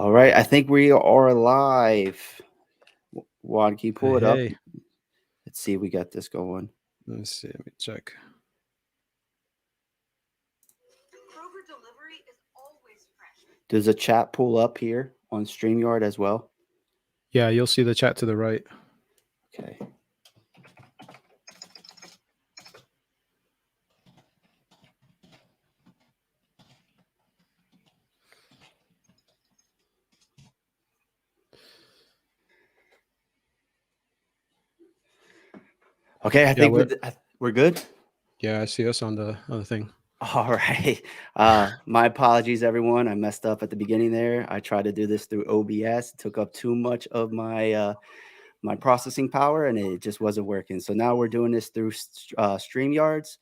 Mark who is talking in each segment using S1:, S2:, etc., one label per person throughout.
S1: All right, I think we are live. Juan, can you
S2: Hey,
S1: pull it up?
S2: hey,
S1: Let's see, we got this going.
S2: let me see. Let me check.
S1: Does a chat pull up here on StreamYard as well?
S2: Yeah, you'll see the chat to the right.
S1: Okay. Okay, I
S2: Yeah,
S1: think we're good.
S2: I see us on the other thing.
S1: All right. My apologies, everyone. I messed up at the beginning there. I tried to do this through OBS. It took up too much of my processing power, and it just wasn't working. So now we're doing this through StreamYards.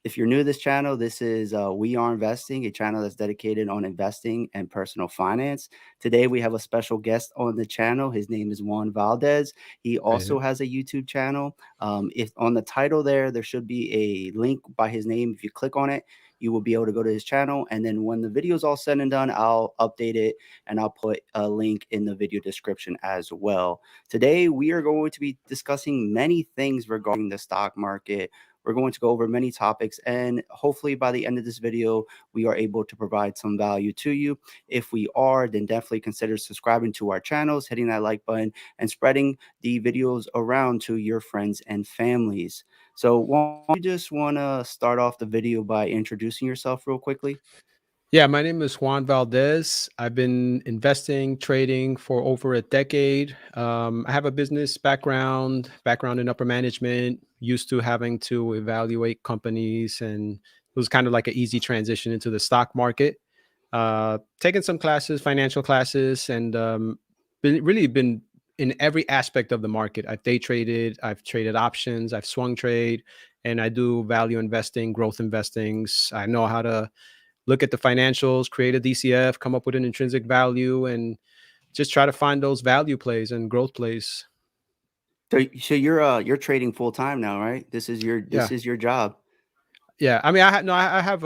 S1: If you're new to this channel, this is We Are Investing, a channel that's dedicated on investing and personal finance. Today we have a special guest on the channel. His name is Juan Valdes. He
S2: Hey,
S1: also has a YouTube channel. If on the title there should be a link by his name. If you click on it, you will be able to go to his channel. And then when the video is all said and done, I'll update it and I'll put a link in the video description as well. Today, we are going to be discussing many things regarding the stock market. We're going to go over many topics, and hopefully, by the end of this video, we are able to provide some value to you. If we are, then definitely consider subscribing to our channels, hitting that like button, and spreading the videos around to your friends and families. So, you just want to start off the video by introducing yourself real quickly?
S2: yeah, my name is Juan Valdes. I've been investing, trading for over a decade. I have a business background in upper management, used to having to evaluate companies, and it was kind of like an easy transition into the stock market. Taken some classes, financial classes, and been in every aspect of the market. I've day traded, I've traded options, I've swung trade, and I do value investing, growth investings. I know how to look at the financials, create a DCF, come up with an intrinsic value, and just try to find those value plays and growth plays.
S1: So you're trading full time now, right? This
S2: Yeah,
S1: is your job.
S2: yeah. I mean, I no, I have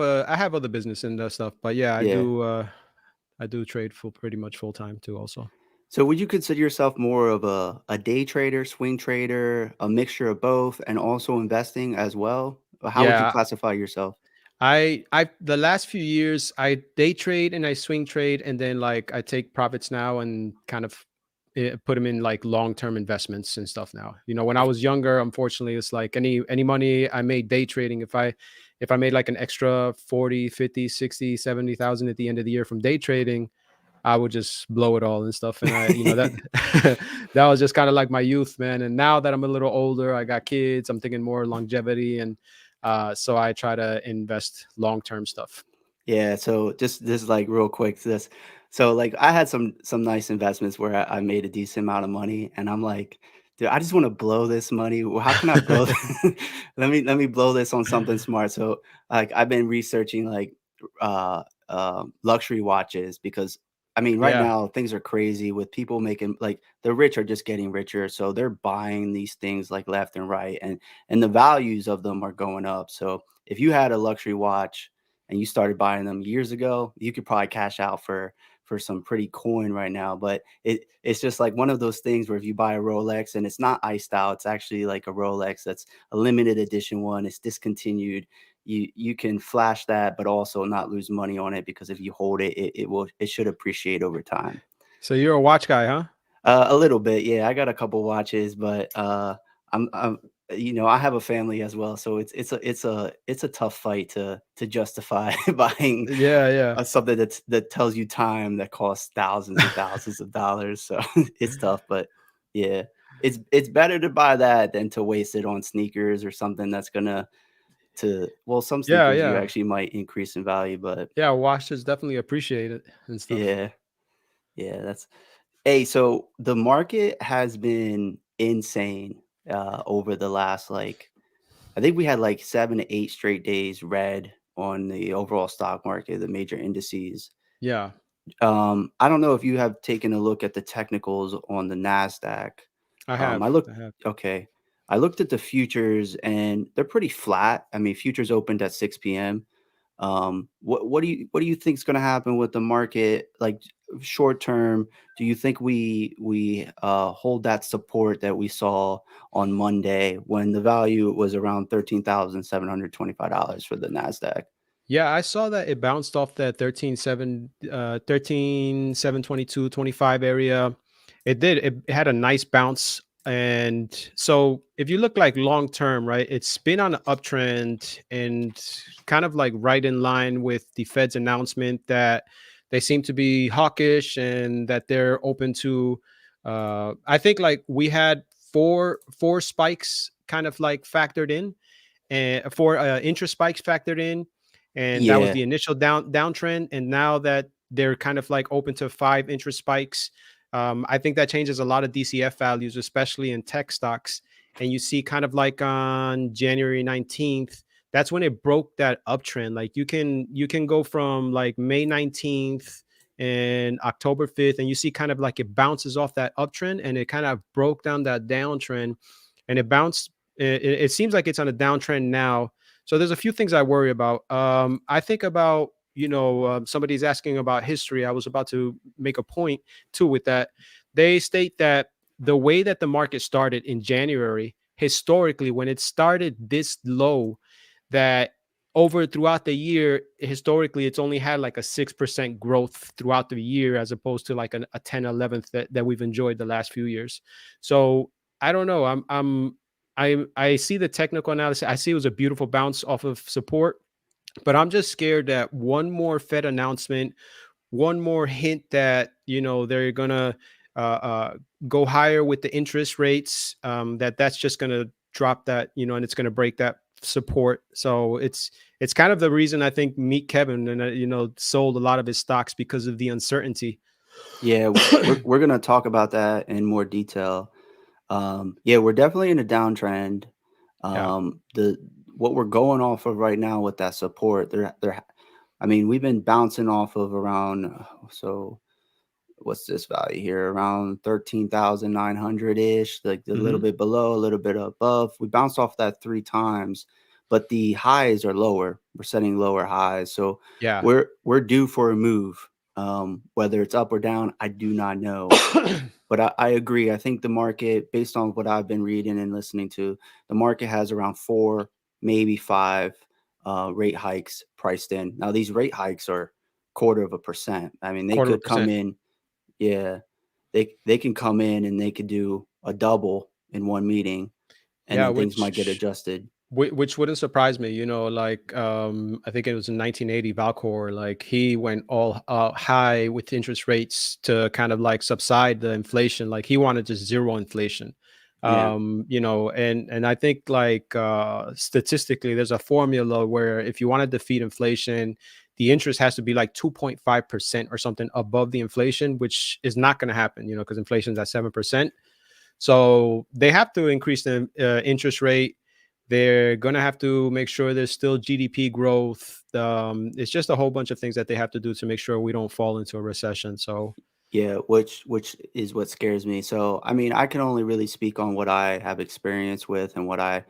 S2: other business and stuff, but yeah,
S1: Yeah.
S2: I do trade full pretty much full time too. Also,
S1: So would you consider yourself more of a day trader, swing trader, a mixture of both, and also investing as well? Or how would you
S2: yeah.
S1: classify yourself?
S2: I the last few years I day trade and I swing trade, and then like I take profits now and kind of put them in like long-term investments and stuff now. When I was younger, unfortunately, it's like any money I made day trading, if I made like an extra 40, 50, 60, 70,000 at the end of the year from day trading, I would just blow it all and stuff. And that that was just kind of like my youth, man. And now that I'm a little older, I got kids, I'm thinking more longevity, and so I try to invest long-term stuff.
S1: Yeah, so just this is like real quick to this. So like I had some nice investments where I made a decent amount of money, and I'm like, dude, I just want to blow this money. Well, how can I blow? Let me blow this on something smart. So like I've been researching like luxury watches because I mean right
S2: Yeah.
S1: now things are crazy with people making like the rich are just getting richer, so they're buying these things like left and right, and the values of them are going up. So if you had a luxury watch and you started buying them years ago, you could probably cash out for some pretty coin right now. But it's just like one of those things where if you buy a Rolex and it's not iced out, it's actually like a Rolex that's a limited edition one. It's discontinued. You can flash that, but also not lose money on it because if you hold it, it should appreciate over time.
S2: So you're a watch guy, huh?
S1: A little bit, yeah. I got a couple watches, but I'm I have a family as well, so it's a tough fight to justify buying
S2: Yeah, yeah.
S1: something that tells you time that costs thousands of dollars. So it's tough, but yeah, it's better to buy that than to waste it on sneakers or something that's gonna to well, some
S2: Yeah,
S1: sneakers you
S2: yeah.
S1: actually might increase in value, but
S2: Yeah, watches definitely appreciate it and stuff.
S1: yeah, yeah, that's Hey, so the market has been insane over the last I think we had like 7 to 8 straight days red on the overall stock market, the major indices.
S2: Yeah,
S1: I don't know if you have taken a look at the technicals on the Nasdaq.
S2: I have.
S1: I looked
S2: I have.
S1: okay. I looked at the futures and they're pretty flat. I mean, futures opened at 6 p.m. What do you think is going to happen with the market? Like short term, do you think we hold that support that we saw on Monday when the value was around $13,725 for the Nasdaq?
S2: Yeah, I saw that it bounced off that 13,722.25 area. It did. It had a nice bounce. And so if you look like long term, right, it's been on an uptrend and kind of like right in line with the Fed's announcement that they seem to be hawkish and that they're open to I think like we had four spikes kind of like factored in, and for interest spikes factored in, and that was
S1: Yeah,
S2: the initial downtrend. And now that they're kind of like open to five interest spikes, I think that changes a lot of DCF values, especially in tech stocks. And you see, kind of like on January 19th, that's when it broke that uptrend. Like you can go from like May 19th and October 5th, and you see kind of like it bounces off that uptrend, and it kind of broke down that downtrend, and it bounced. It seems like it's on a downtrend now. So there's a few things I worry about. I think about, somebody's asking about history. I was about to make a point too with that. They state that the way that the market started in January, historically, when it started this low, that over throughout the year, historically, it's only had like a 6% growth throughout the year, as opposed to like a 10, 11th that we've enjoyed the last few years. So I don't know. I see the technical analysis. I see it was a beautiful bounce off of support, but I'm just scared that one more Fed announcement, one more hint that they're gonna uh, uh, go higher with the interest rates, that's just gonna drop that, and it's gonna break that support. So it's kind of the reason I think Meet Kevin and sold a lot of his stocks, because of the uncertainty.
S1: yeah, we're gonna talk about that in more detail. Yeah, we're definitely in a downtrend.
S2: Yeah.
S1: The what we're going off of right now with that support, there. I mean, we've been bouncing off of around so what's this value here? Around 13,900 ish, like a little
S2: Hmm.
S1: bit below, a little bit above. We bounced off that three times, but the highs are lower. We're setting lower highs, so
S2: Yeah.
S1: we're due for a move. Whether it's up or down, I do not know. But I agree. I think the market, based on what I've been reading and listening to, the market has around four, maybe five rate hikes priced in. Now, these rate hikes are quarter of a percent. I mean, they
S2: Quarter of a
S1: could come
S2: percent.
S1: in, yeah, they can come in and they could do a double in one meeting, and
S2: Yeah,
S1: then things might get
S2: which
S1: adjusted.
S2: which wouldn't surprise me. Like, I think it was in 1980, Valcor, like he went all high with interest rates to kind of like subside the inflation. Like he wanted just zero inflation.
S1: Yeah,
S2: And I think like statistically, there's a formula where if you want to defeat inflation, the interest has to be like 2.5% or something above the inflation, which is not going to happen, because inflation's at 7%. So they have to increase the interest rate. They're going to have to make sure there's still GDP growth. It's just a whole bunch of things that they have to do to make sure we don't fall into a recession. So,
S1: yeah, which is what scares me. So, I mean, I can only really speak on what I have experience with and what I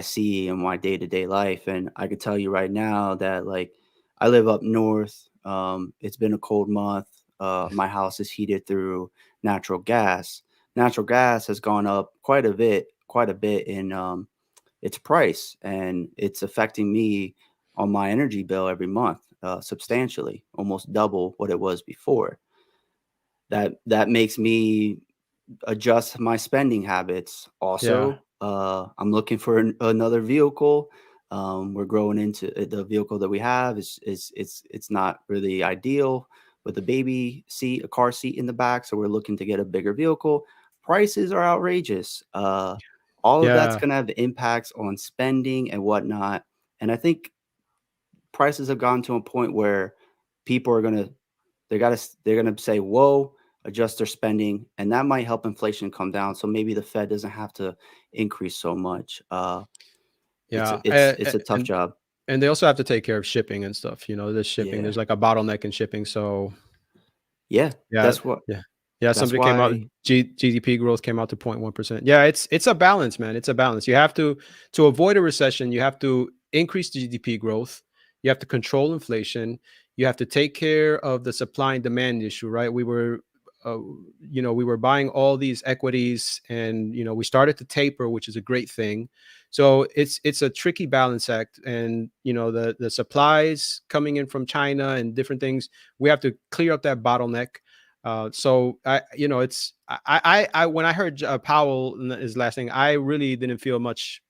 S1: see in my day-to-day life. And I could tell you right now that like I live up north. It's been a cold month. My house is heated through natural gas. Natural gas has gone up quite a bit in its price, and it's affecting me on my energy bill every month substantially, almost double what it was before. That makes me adjust my spending habits.
S2: yeah.
S1: Also, I'm looking for another vehicle. We're growing into the vehicle that we have it's not really ideal with a baby seat, a car seat in the back. So we're looking to get a bigger vehicle. Prices are outrageous. All of that's
S2: Yeah.
S1: going to have impacts on spending and whatnot. And I think prices have gotten to a point where people are going to they're gonna say, "Whoa," adjust their spending, and that might help inflation come down. So maybe the Fed doesn't have to increase so much.
S2: Yeah.
S1: It's a tough job.
S2: And they also have to take care of shipping and stuff. There's shipping,
S1: Yeah,
S2: there's like a bottleneck in shipping. So,
S1: yeah.
S2: yeah.
S1: That's what.
S2: Yeah. Yeah.
S1: That's
S2: Something came out,
S1: why.
S2: GDP growth came out to 0.1%. Yeah. It's a balance, man. It's a balance. You have to avoid a recession, you have to increase GDP growth. You have to control inflation. You have to take care of the supply and demand issue, right? Uh, we were buying all these equities, and we started to taper, which is a great thing. So it's a tricky balance act, and the supplies coming in from China and different things. We have to clear up that bottleneck. So I when I heard Powell in his last thing, I really didn't feel much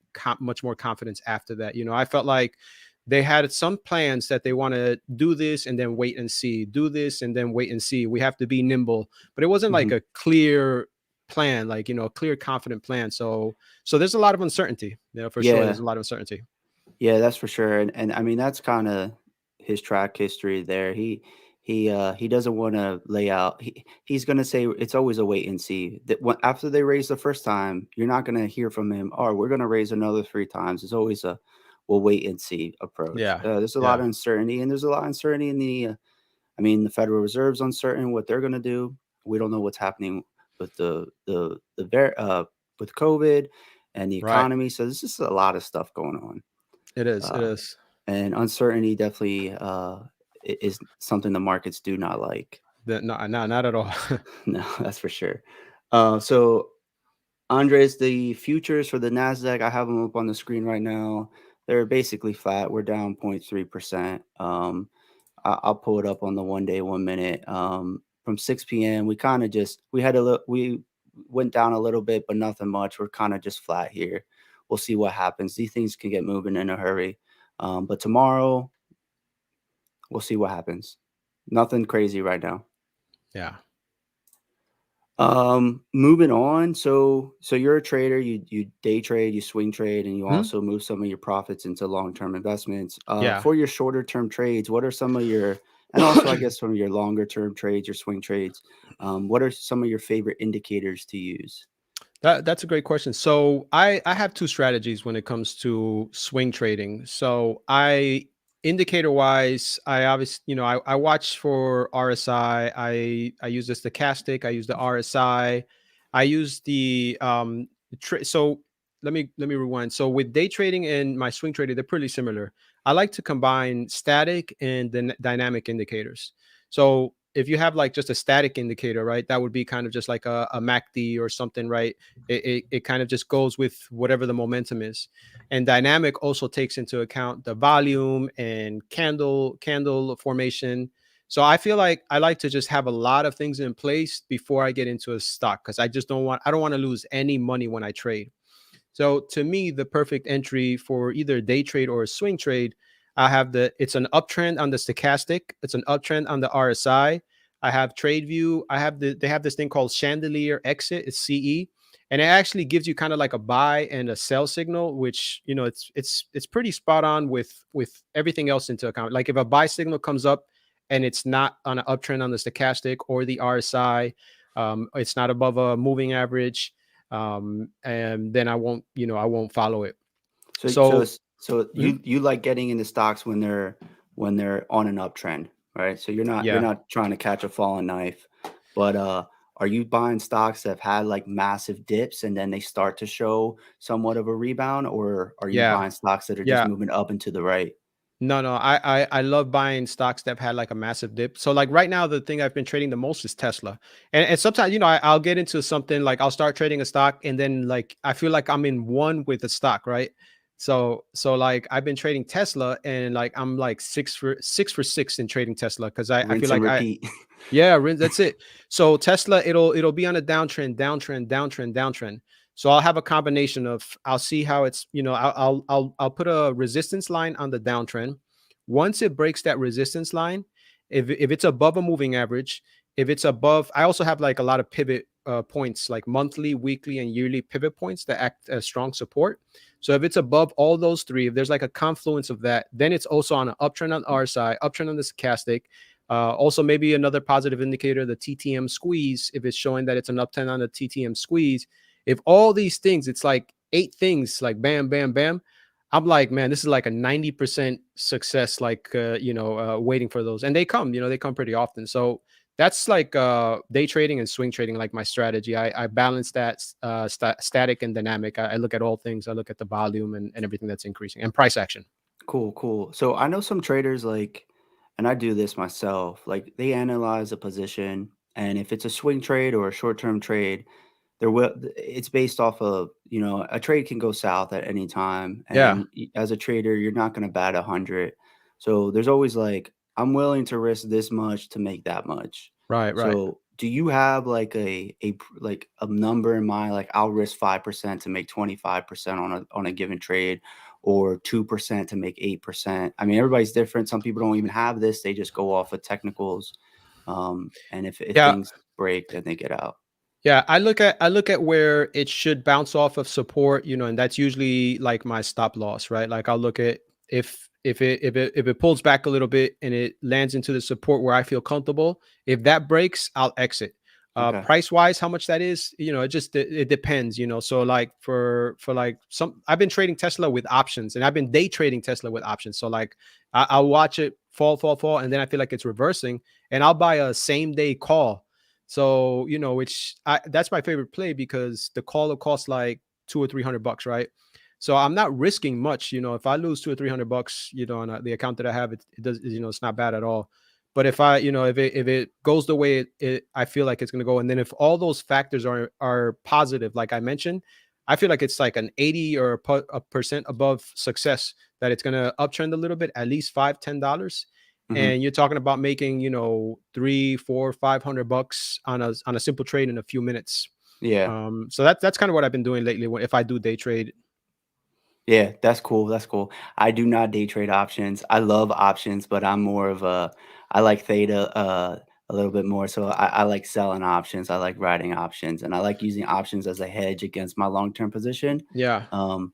S2: more confidence after that. I felt like they had some plans that they want to do this and then wait and see, do this and then wait and see. We have to be nimble, but it wasn't like
S1: Mhm.
S2: a clear plan, like a clear, confident plan. So there's a lot of uncertainty. For sure, there's
S1: Yeah.
S2: a lot of uncertainty.
S1: Yeah, that's for sure, and I mean, that's kinda his track history there. He doesn't wanna lay out he's gonna say it's always a wait and see. That when after they raise the first time, you're not gonna hear from him, "Oh, we're gonna raise another 3 times." It's always a, "We'll wait and see" approach.
S2: Yeah,
S1: There's a lot
S2: yeah,
S1: of uncertainty, and there's a lot of uncertainty in I mean, the Federal Reserve's uncertain what they're gonna do. We don't know what's happening with with COVID and the
S2: right.
S1: economy, so there's just a lot of stuff going on.
S2: It is. It
S1: Uh,
S2: is.
S1: and uncertainty definitely is something the markets do not like.
S2: No, no, not at all.
S1: No, that's for sure. So, Andres, the futures for the Nasdaq, I have them up on the screen right now. They're basically flat. We're down 0.3%. I'll pull it up on the 1 day, 1 minute. From 6 p.m., we had a little, we went down a little bit, but nothing much. We're kind of just flat here. We'll see what happens. These things can get moving in a hurry. But tomorrow, we'll see what happens. Nothing crazy right now.
S2: Yeah.
S1: Moving on. So you're a trader, you day trade, you swing trade, and you
S2: Hmm?
S1: also move some of your profits into long-term investments.
S2: Yeah.
S1: For your shorter term trades, what are some of your and also I guess some of your longer term trades, your swing trades, what are some of your favorite indicators to use?
S2: That's a great question. So I have two strategies when it comes to swing trading. So I indicator wise, I obviously I watch for RSI. I use the stochastic. I use the RSI. I use so let me rewind. So with day trading and my swing trading, they're pretty similar. I like to combine static and then dynamic indicators. So if you have like just a static indicator, right, that would be kind of just like a MACD or something, right? It kind of just goes with whatever the momentum is. And dynamic also takes into account the volume and candle formation. So I feel like I like to just have a lot of things in place before I get into a stock, because I don't want to lose any money when I trade. So to me, the perfect entry for either a day trade or a swing trade, it's an uptrend on the stochastic, it's an uptrend on the RSI. I have TradeView. They have this thing called chandelier exit, it's CE, and it actually gives you kind of like a buy and a sell signal, which it's pretty spot on with everything else into account. Like if a buy signal comes up and it's not on an uptrend on the stochastic or the RSI, it's not above a moving average, and then I won't follow it. So
S1: So
S2: mhm,
S1: you like getting into stocks when they're on an uptrend, right? So you're
S2: yeah,
S1: not trying to catch a falling knife, but are you buying stocks that have had like massive dips and then they start to show somewhat of a rebound, or are you
S2: yeah,
S1: buying stocks that are just
S2: yeah.
S1: moving up and to the right?
S2: No, I love buying stocks that have had like a massive dip. So like right now, the thing I've been trading the most is Tesla. And sometimes, I'll get into something, like I'll start trading a stock and then like I feel like I'm in one with the stock, right? So like I've been trading Tesla, and like I'm like six for six in trading Tesla, because I feel
S1: Rinse and
S2: like I
S1: repeat.
S2: Yeah, that's it. So Tesla, it'll be on a downtrend, downtrend, downtrend, downtrend. So I'll have a combination of, I'll see how it's, I'll put a resistance line on the downtrend. Once it breaks that resistance line, if it's above a moving average, if it's above, I also have like a lot of pivot points, like monthly, weekly, and yearly pivot points that act as strong support. So if it's above all those three, if there's like a confluence of that, then it's also on an uptrend on RSI, uptrend on the stochastic. Also, maybe another positive indicator, the TTM squeeze, if it's showing that it's an uptrend on the TTM squeeze. If all these things, it's like 8 things, like bam, bam, bam. I'm like, man, this is like a 90% success, like, waiting for those. And they come pretty often. So that's like day trading and swing trading, like my strategy. I balance that static and dynamic. I look at all things. I look at the volume and everything that's increasing, and price action.
S1: Cool, cool. So I know some traders like, and I do this myself, like they analyze a position, and if it's a swing trade or a short-term trade, it's based off of, a trade can go south at any time,
S2: Yeah.
S1: and as a trader, you're not going to bat 100. So there's always like, I'm willing to risk this much to make that much.
S2: Right, right.
S1: So do you have like like a number in mind, like I'll risk 5% to make 25% on a given trade, or 2% to make 8%? I mean, everybody's different. Some people don't even have this. They just go off of technicals. And if
S2: Yeah.
S1: things break, then they get out.
S2: Yeah, I look at where it should bounce off of support, and that's usually like my stop loss, right? Like I'll look at if it pulls back a little bit and it lands into the support where I feel comfortable. If that breaks, I'll exit.
S1: Okay.
S2: Price wise, how much that is, it depends, So like for like some, I've been trading Tesla with options, and I've been day trading Tesla with options. So like I'll watch it fall, and then I feel like it's reversing, and I'll buy a same day call. So, that's my favorite play because the call will cost like 200 or 300 bucks, right? So I'm not risking much. If I lose 200 or 300 bucks, on the account that I have, it does, it's not bad at all. But if I, if it goes the way I feel like it's going to go, and then if all those factors are positive, like I mentioned, I feel like it's like an 80 or a percent above success that it's going to uptrend a little bit, at least $5-10,
S1: Mhm.
S2: and you're talking about making, 300, 400, 500 bucks on a simple trade in a few minutes.
S1: Yeah.
S2: So that's kind of what I've been doing lately if I do day trade.
S1: Yeah, that's cool, that's cool. I do not day trade options. I love options, but I'm more of I like theta, a little bit more, so I like selling options, I like writing options, and I like using options as a hedge against my long-term position.
S2: Yeah.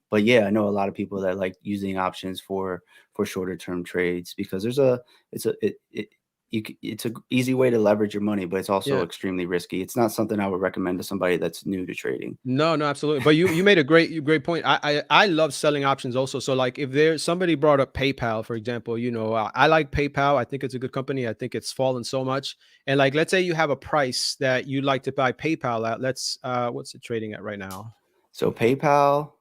S1: But yeah, I know a lot of people that like using options for shorter term trades, because there's a it's a it it's a easy way to leverage your money, but it's also
S2: Yeah.
S1: extremely risky. It's not something I would recommend to somebody that's new to trading.
S2: No, no, absolutely. But you made a great point. I love selling options also. So like if there's somebody brought up PayPal, for example, I like PayPal. I think it's a good company. I think it's fallen so much. And like let's say you have a price that you'd like to buy PayPal at. Let's what's it trading at right now?
S1: So PayPal,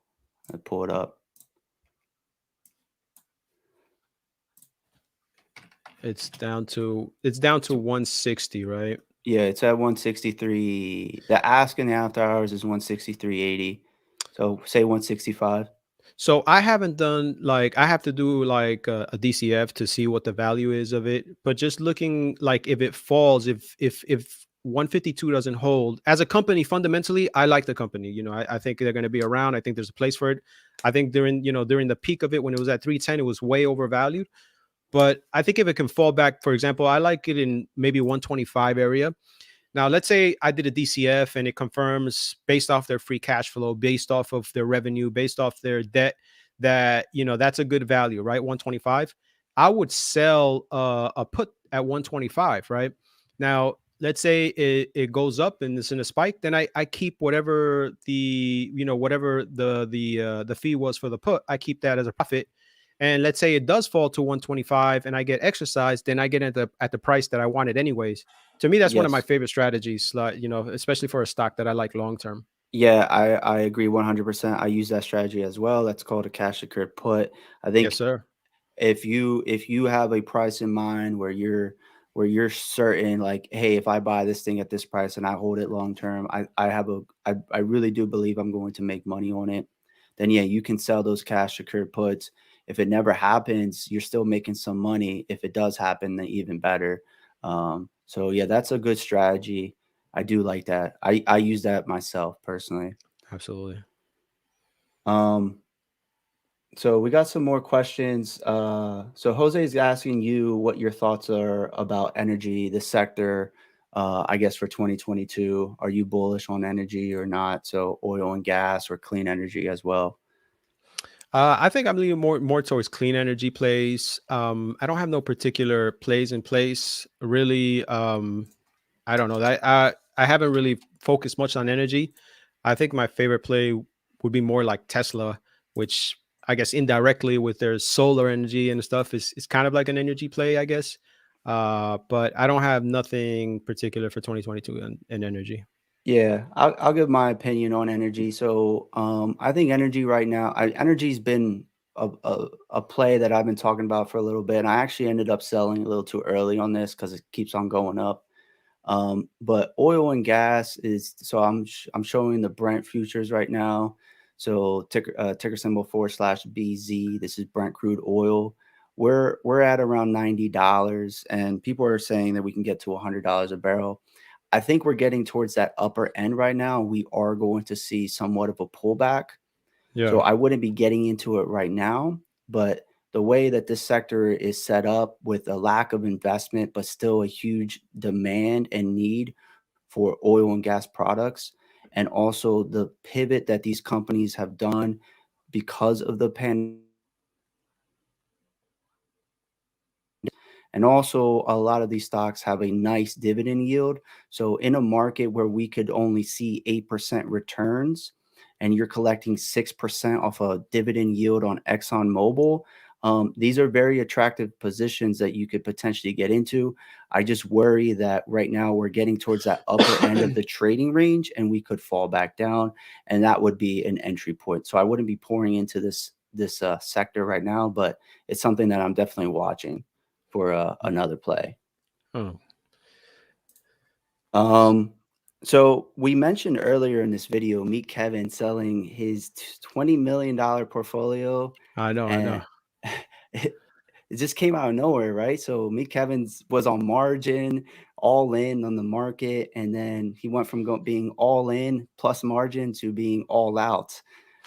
S1: I pull it up.
S2: It's down to 160, right?
S1: Yeah, it's at 163. The ask in the after hours is 163.80. So say 165.
S2: So I haven't done like I have to do like a DCF to see what the value is of it. But just looking like if it falls, if 152 doesn't hold as a company, fundamentally, I like the company. I think they're going to be around. I think there's a place for it. I think during the peak of it when it was at 310, it was way overvalued. But I think if it can fall back, for example, I like it in maybe 125 area. Now, let's say I did a DCF and it confirms based off their free cash flow, based off of their revenue, based off their debt, that that's a good value, right? 125. I would sell a put at 125, right? Now, let's say it goes up and it's in a spike, then I keep whatever the fee was for the put. I keep that as a profit. And let's say it does fall to 125 and I get exercised, then I get at the price that I wanted anyways. To me, that's one of my
S1: Yes.
S2: favorite strategies, like, especially for a stock that I like long term.
S1: Yeah, I agree 100%. I use that strategy as well. That's called a cash secured put. I
S2: Yes,
S1: think
S2: sir.
S1: if you have a price in mind where you're certain, like, hey, if I buy this thing at this price and I hold it long term, I really do believe I'm going to make money on it, then yeah, you can sell those cash secured puts. If it never happens, you're still making some money. If it does happen, then even better. So yeah, that's a good strategy. I do like that. I use that myself personally.
S2: Absolutely.
S1: Um, so we got some more questions. So Jose is asking you what your thoughts are about energy, the sector, I guess for 2022. Are you bullish on energy or not? So oil and gas or clean energy as well.
S2: I think I'm leaning more towards clean energy plays. I don't have no particular plays in place. Really, I don't know. I haven't really focused much on energy. I think my favorite play would be more like Tesla, which I guess indirectly with their solar energy and stuff is kind of like an energy play, I guess. But I don't have nothing particular for 2022 in energy.
S1: Yeah, I'll give my opinion on energy. So, I think energy right now, energy's been a play that I've been talking about for a little bit, and I actually ended up selling a little too early on this because it keeps on going up. But oil and gas is so I'm showing the Brent futures right now. So ticker symbol /BZ. This is Brent crude oil. We're at around $90, and people are saying that we can get to $100 a barrel. I think we're getting towards that upper end right now. We are going to see somewhat of a pullback. So
S2: Yeah.
S1: I wouldn't be getting into it right now, but the way that this sector is set up with a lack of investment, but still a huge demand and need for oil and gas products, and also the pivot that these companies have done because of the pandemic. And also, a lot of these stocks have a nice dividend yield. So, in a market where we could only see 8% returns and you're collecting 6% off a dividend yield on ExxonMobil, these are very attractive positions that you could potentially get into. I just worry that right now we're getting towards that upper end of the trading range and we could fall back down, and that would be an entry point. So, I wouldn't be pouring into this sector right now, but it's something that I'm definitely watching for another play.
S2: Oh,
S1: Um, so we mentioned earlier in this video, meet Kevin selling his $20 million portfolio,
S2: I know, I know.
S1: and it just came out of nowhere, right? So meet Kevin's was on margin, all in on the market, and then he went from being all in plus margin to being all out.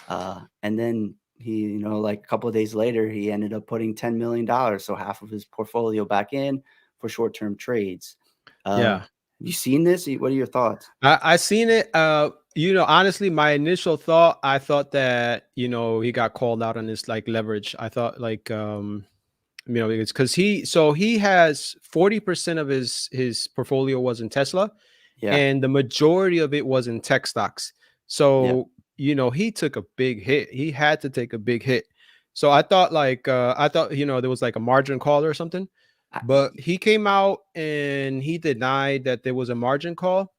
S1: And then he, like a couple of days later, he ended up putting $10 million, so half of his portfolio back in for short-term trades.
S2: Yeah.
S1: You seen this? What are your thoughts?
S2: I seen it. Honestly, my initial thought, I thought that, he got called out on this like leverage. I thought like it's because he has 40% of his portfolio was in Tesla,
S1: Yeah,
S2: and the majority of it was in tech stocks.
S1: yeah.
S2: So, he took a big hit. He had to take a big hit. So I thought, there was like a margin call or something,
S1: I,
S2: but he came out and he denied that there was a margin call,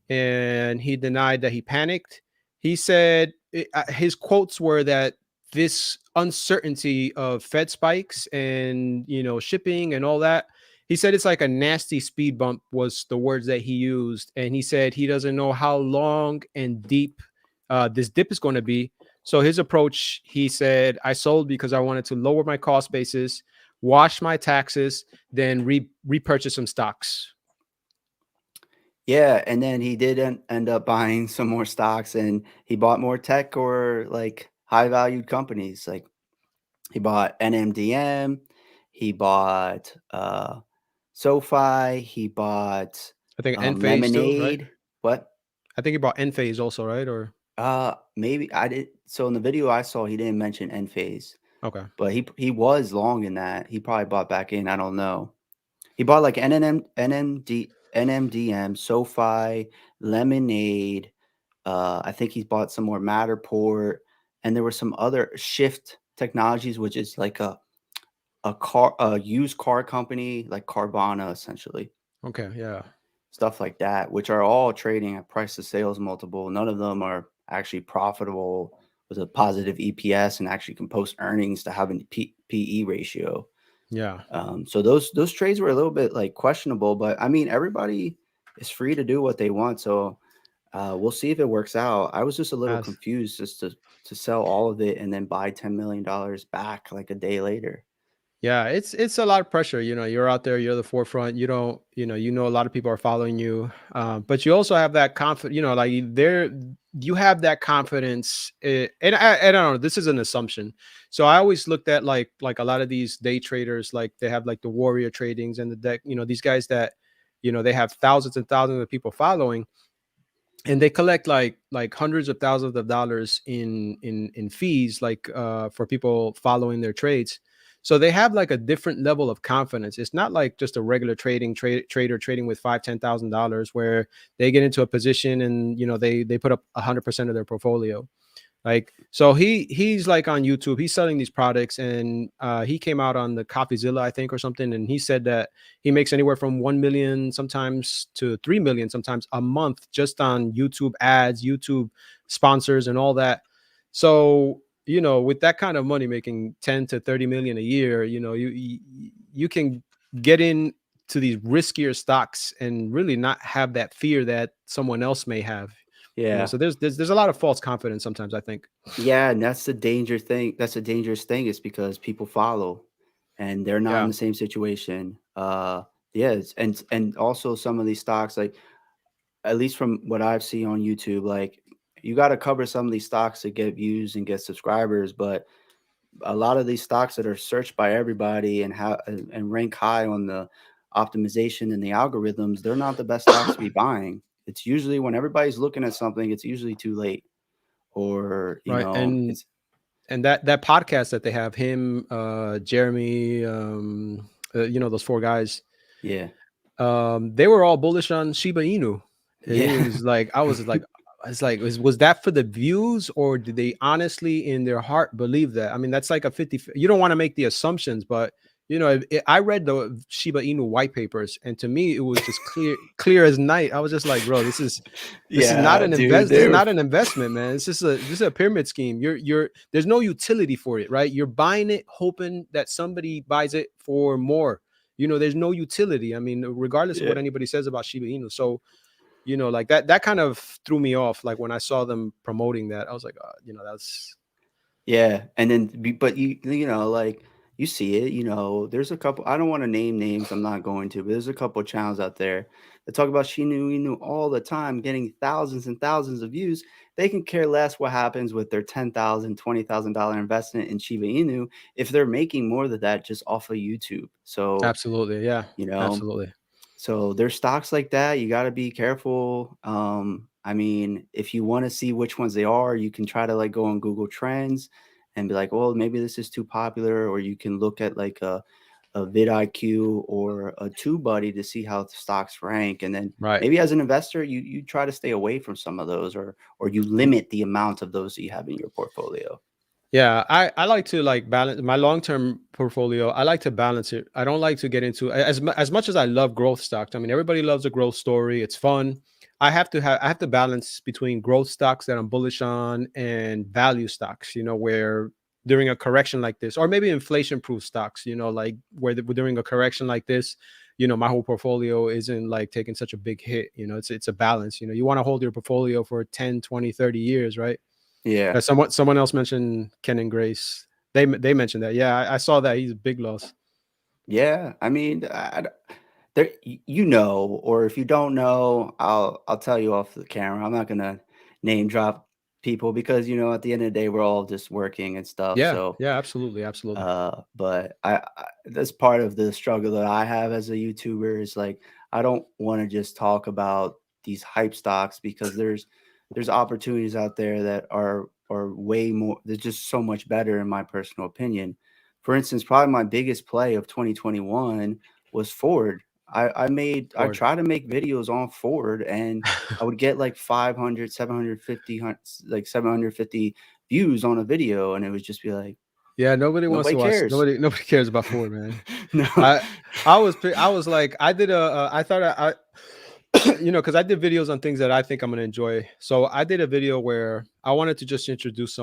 S2: and he denied that he panicked. He said his quotes were that this uncertainty of Fed spikes and shipping and all that. He said it's like a nasty speed bump was the words that he used, and he said he doesn't know how long and deep this dip is going to be. So his approach, he said, I sold because I wanted to lower my cost basis, wash my taxes, then repurchase some stocks.
S1: yeah, and then he did end up buying some more stocks, and he bought more tech or like high valued companies. Like he bought NMDM, he bought SoFi, he bought
S2: I think Enphase too, right?
S1: Lemonade. What?
S2: I think he bought Enphase also, right? Or
S1: Maybe I did. So in the video I saw, he didn't mention Enphase,
S2: okay,
S1: but he was long in that. He probably bought back in. I don't know. He bought like NMDM, SoFi, Lemonade. I think he bought some more Matterport, and there were some other Shift Technologies, which is like a used car company, like Carvana essentially.
S2: okay, yeah,
S1: Stuff like that, which are all trading at price to sales multiple. None of them are actually profitable with a positive EPS and actually can post earnings to have a PE ratio.
S2: yeah.
S1: So those trades were a little bit like questionable, but I mean everybody is free to do what they want. So we'll see if it works out. I was just a little
S2: As
S1: confused just to sell all of it and then buy $10 million back like a day later.
S2: Yeah, it's a lot of pressure. You're out there, you're the forefront. You don't, a lot of people are following you, but you also have that confidence. Like you have that confidence. And I don't know. This is an assumption. So I always looked at like a lot of these day traders, like they have like the warrior tradings and the deck. These guys that, they have thousands and thousands of people following, and they collect like hundreds of thousands of dollars in fees, like for people following their trades. So they have like a different level of confidence. It's not like just a regular trader trading with $5,000-$10,000 where they get into a position and they put up 100% of their portfolio. Like, so he's like on YouTube, he's selling these products, and he came out on the Coffeezilla, I think, or something, and he said that he makes anywhere from 1 million sometimes to 3 million sometimes a month just on YouTube ads, YouTube sponsors, and all that. So with that kind of money, making 10 to 30 million a year, you can get in to these riskier stocks and really not have that fear that someone else may have.
S1: Yeah.
S2: So there's a lot of false confidence sometimes, I think.
S1: Yeah, and that's the danger thing. That's a dangerous thing is because people follow and they're not in
S2: Yeah.
S1: the same situation. Yes, and also some of these stocks, like at least from what I've seen on YouTube, like you got to cover some of these stocks to get views and get subscribers, but a lot of these stocks that are searched by everybody and and rank high on the optimization and the algorithms, they're not the best stocks to be buying. It's usually when everybody's looking at something, it's usually too late, or
S2: Right. And
S1: it's
S2: that podcast that they have, him, Jeremy, those four guys,
S1: yeah,
S2: they were all bullish on Shiba Inu.
S1: yeah,
S2: It was like was that for the views, or did they honestly in their heart believe that? I mean, that's like a 50. You don't want to make the assumptions, but I read the Shiba Inu white papers, and to me, it was just clear as night. I was just like, bro, this is not
S1: yeah,
S2: an
S1: dude.
S2: this is
S1: They're
S2: not an investment, man. This is a pyramid scheme. There's no utility for it, right? You're buying it hoping that somebody buys it for more. There's no utility. I mean, regardless of
S1: yeah.
S2: what anybody says about Shiba Inu. So, like that kind of threw me off. Like when I saw them promoting that, I was like, that's
S1: Yeah, and then but like you see it, there's a couple. I don't want to name names. I'm not going to, but there's a couple channels out there that talk about Shinu Inu all the time, getting thousands and thousands of views. They can care less what happens with their $10,000, $20,000 investment in Shiba Inu if they're making more than that just off of YouTube. So
S2: absolutely, yeah,
S1: you know,
S2: absolutely,
S1: so there's stocks like that. You got to be careful. I mean, if you want to see which ones they are, you can try to like go on Google Trends and be like, well, maybe this is too popular, or you can look at like a vidIQ or a TubeBuddy to see how the stocks rank, and then
S2: right.
S1: maybe as an investor, you try to stay away from some of those, or you limit the amount of those that you have in your portfolio.
S2: Yeah, I like to like balance my long-term portfolio. I like to balance it. I don't like to get into as much as I love growth stocks. I mean, everybody loves a growth story. It's fun. I have to balance between growth stocks that I'm bullish on and value stocks, where during a correction like this, or maybe inflation-proof stocks, like where during a correction like this, my whole portfolio isn't like taking such a big hit. It's a balance. You want to hold your portfolio for 10, 20, 30 years, right?
S1: Yeah.
S2: Someone else mentioned Ken and Grace. They mentioned that. Yeah, I saw that. He's a big loss.
S1: Yeah, I mean, there, or if you don't know, I'll tell you off the camera. I'm not gonna name drop people because at the end of the day, we're all just working and stuff.
S2: Yeah,
S1: So,
S2: yeah, absolutely, absolutely.
S1: but that's part of the struggle that I have as a YouTuber is like I don't want to just talk about these hype stocks because there's opportunities out there that are way more. They're just so much better in my personal opinion. For instance, probably my biggest play of 2021 was Ford. I
S2: Ford.
S1: try to make videos on Ford and I would get like 500, 750, like 750 views on a video, and it would just be like,
S2: Yeah, nobody wants
S1: nobody
S2: to watch.
S1: cares.
S2: Nobody cares about Ford, man.
S1: No.
S2: I I was like I did I thought because I did videos on things that I think I'm gonna enjoy. So I did a video where I wanted to just introduce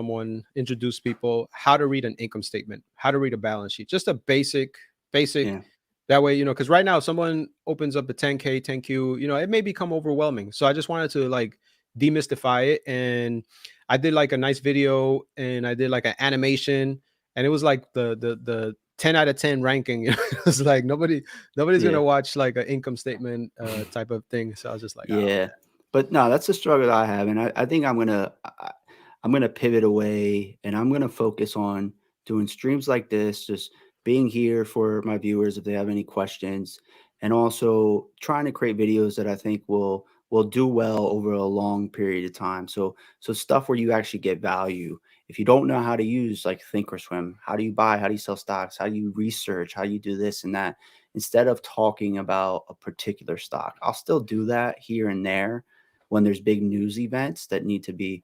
S2: people how to read an income statement, how to read a balance sheet, just a basic.
S1: Yeah.
S2: That way, because right now, if someone opens up a 10K, 10Q, it may become overwhelming. So I just wanted to like demystify it. And I did like a nice video and I did like an animation. And it was like the 10 out of 10 ranking. It was like nobody's
S1: Yeah.
S2: gonna watch like an income statement type of thing. So I was just like, oh
S1: Yeah.
S2: man.
S1: But no, that's a struggle that I have, and I think I'm gonna pivot away, and I'm gonna focus on doing streams like this, just being here for my viewers if they have any questions, and also trying to create videos that I think will do well over a long period of time. So stuff where you actually get value. If you don't know how to use like Thinkorswim, how do you buy, how do you sell stocks, how do you research, how do you do this and that, instead of talking about a particular stock. I'll still do that here and there when there's big news events that need to be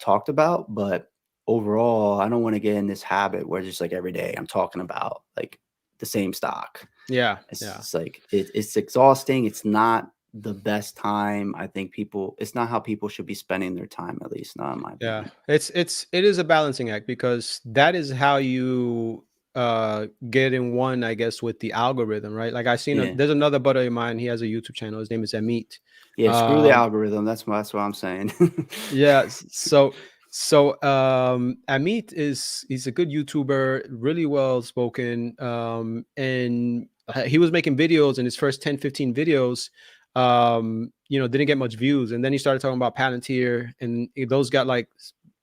S1: talked about. But overall, I don't want to get in this habit where just like every day I'm talking about like the same stock.
S2: Yeah,
S1: It's
S2: yeah.
S1: just like it's exhausting. It's not the best time. I think people, it's not how people should be spending their time, at least not in my
S2: Yeah,
S1: opinion.
S2: it is a balancing act because that is how you get in one, I guess, with the algorithm, right? Like
S1: Yeah.
S2: there's another buddy of mine. He has a YouTube channel. His name is Amit.
S1: Yeah, screw the
S2: Um,
S1: algorithm. That's what I'm saying.
S2: yeah. Amit he's a good YouTuber, really well spoken, and he was making videos, and his first 10, 15 videos, didn't get much views, and then he started talking about Palantir, and those got like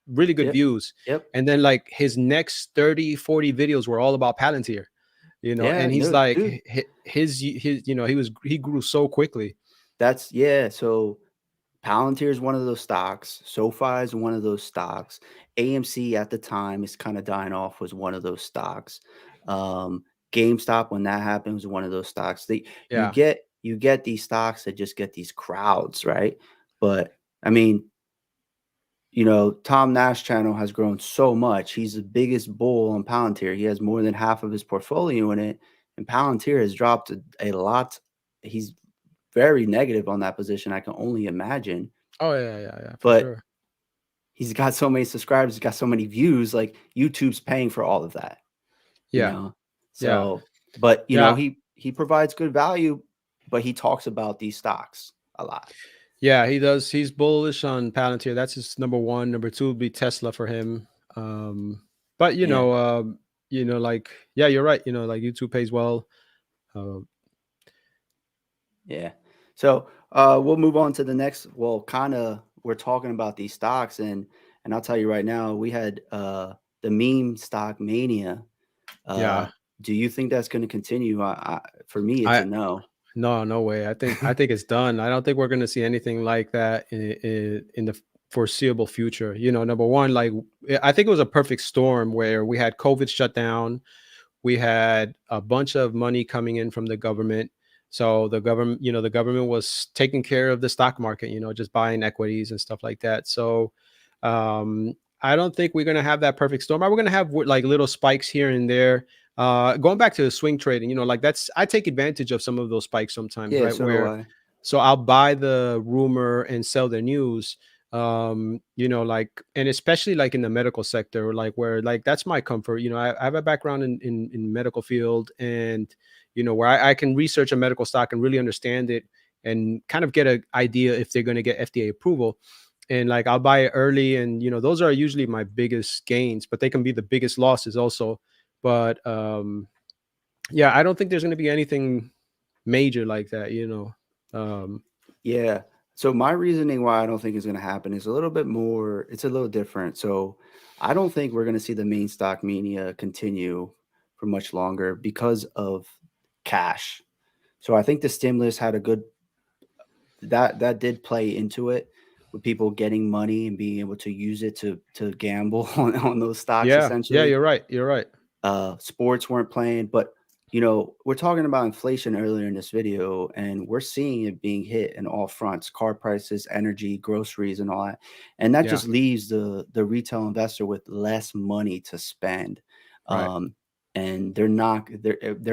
S2: really good
S1: Yep.
S2: views,
S1: Yep.
S2: and then like his next 30, 40 videos were all about Palantir,
S1: Yeah,
S2: and he's
S1: no,
S2: like
S1: dude.
S2: his he grew so quickly.
S1: That's yeah. So Palantir is one of those stocks. SoFi is one of those stocks. AMC at the time is kind of dying off, was one of those stocks. Um, GameStop, when that happened, was one of those stocks.
S2: Yeah.
S1: You get these stocks that just get these crowds, right? But I mean, Tom Nash channel has grown so much. He's the biggest bull on Palantir. He has more than half of his portfolio in it, and Palantir has dropped a lot. He's very negative on that position. I can only imagine,
S2: Oh yeah, for
S1: but
S2: sure.
S1: he's got so many subscribers, he's got so many views. Like YouTube's paying for all of that, you
S2: Yeah,
S1: know.
S2: yeah,
S1: So, but
S2: yeah.
S1: he provides good value, but he talks about these stocks a lot.
S2: Yeah, he does. He's bullish on Palantir. That's his number one. Number two would be Tesla for him. But
S1: Yeah,
S2: like yeah, you're right. Like YouTube pays well. Uh,
S1: yeah. So we'll move on to the next. Well, kind of, we're talking about these stocks, and I'll tell you right now, we had the meme stock mania. Uh,
S2: yeah,
S1: do you think that's going to continue? For me, it's
S2: I
S1: a no.
S2: no, no way. I think it's done. I don't think we're going to see anything like that in the foreseeable future. Number one, like I think it was a perfect storm where we had COVID shut down. We had a bunch of money coming in from the government. So the government was taking care of the stock market, just buying equities and stuff like that. So I don't think we're going to have that perfect storm. We're going to have like little spikes here and there. Going back to swing trading, like I take advantage of some of those spikes sometimes,
S1: Yeah,
S2: right?
S1: so do
S2: Where
S1: I.
S2: so I'll buy the rumor and sell the news. Like, and especially like in the medical sector, like where like that's my comfort. I have a background in medical field, and where I can research a medical stock and really understand it and kind of get an idea if they're going to get FDA approval. And like I'll buy it early, and those are usually my biggest gains, but they can be the biggest losses also. But yeah, I don't think there's going to be anything major like that. um
S1: Yeah. So my reasoning why I don't think it's going to happen is a little bit more, it's a little different. So I don't think we're going to see the main stock mania continue for much longer because of cash. So I think the stimulus had a good, that did play into it, with people getting money and being able to use it to gamble on those stocks
S2: yeah,
S1: essentially.
S2: you're right.
S1: Sports weren't playing, but we're talking about inflation earlier in this video, and we're seeing it being hit in all fronts: car prices, energy, groceries, and all that. And that
S2: Yeah,
S1: just leaves the retail investor with less money to spend.
S2: right.
S1: Um, and they're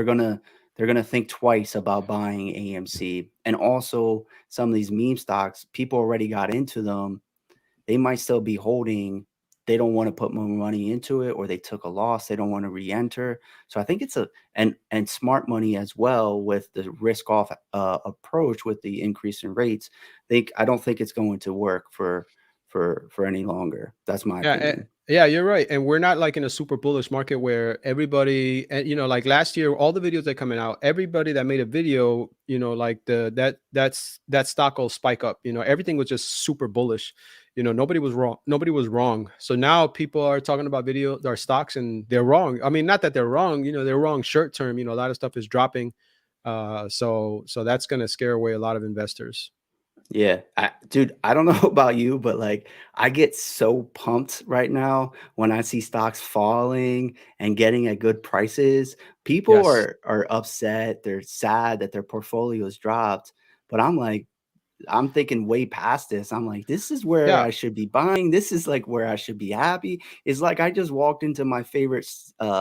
S1: gonna think twice about buying AMC. And also some of these meme stocks, people already got into them, they might still be holding. They don't want to put more money into it, or they took a loss. They don't want to re-enter. So I think it's a and smart money as well, with the risk off approach with the increase in rates. I don't think it's going to work for any longer. That's my
S2: Yeah,
S1: opinion.
S2: yeah, you're right. And we're not like in a super bullish market where everybody, and like last year, all the videos that coming out, everybody that made a video, like that stock will spike up. Everything was just super bullish. Nobody was wrong. Nobody was wrong. So now people are talking about our stocks, and they're wrong. I mean, not that they're wrong. They're wrong short term. A lot of stuff is dropping. So that's gonna scare away a lot of investors.
S1: Yeah, dude, I don't know about you, but like I get so pumped right now when I see stocks falling and getting at good prices. People
S2: Yes.
S1: are upset, they're sad that their portfolios dropped, but I'm like, I'm thinking way past this. I'm like, this is where
S2: Yeah,
S1: I should be buying. This is like where I should be happy. It's like I just walked into my favorite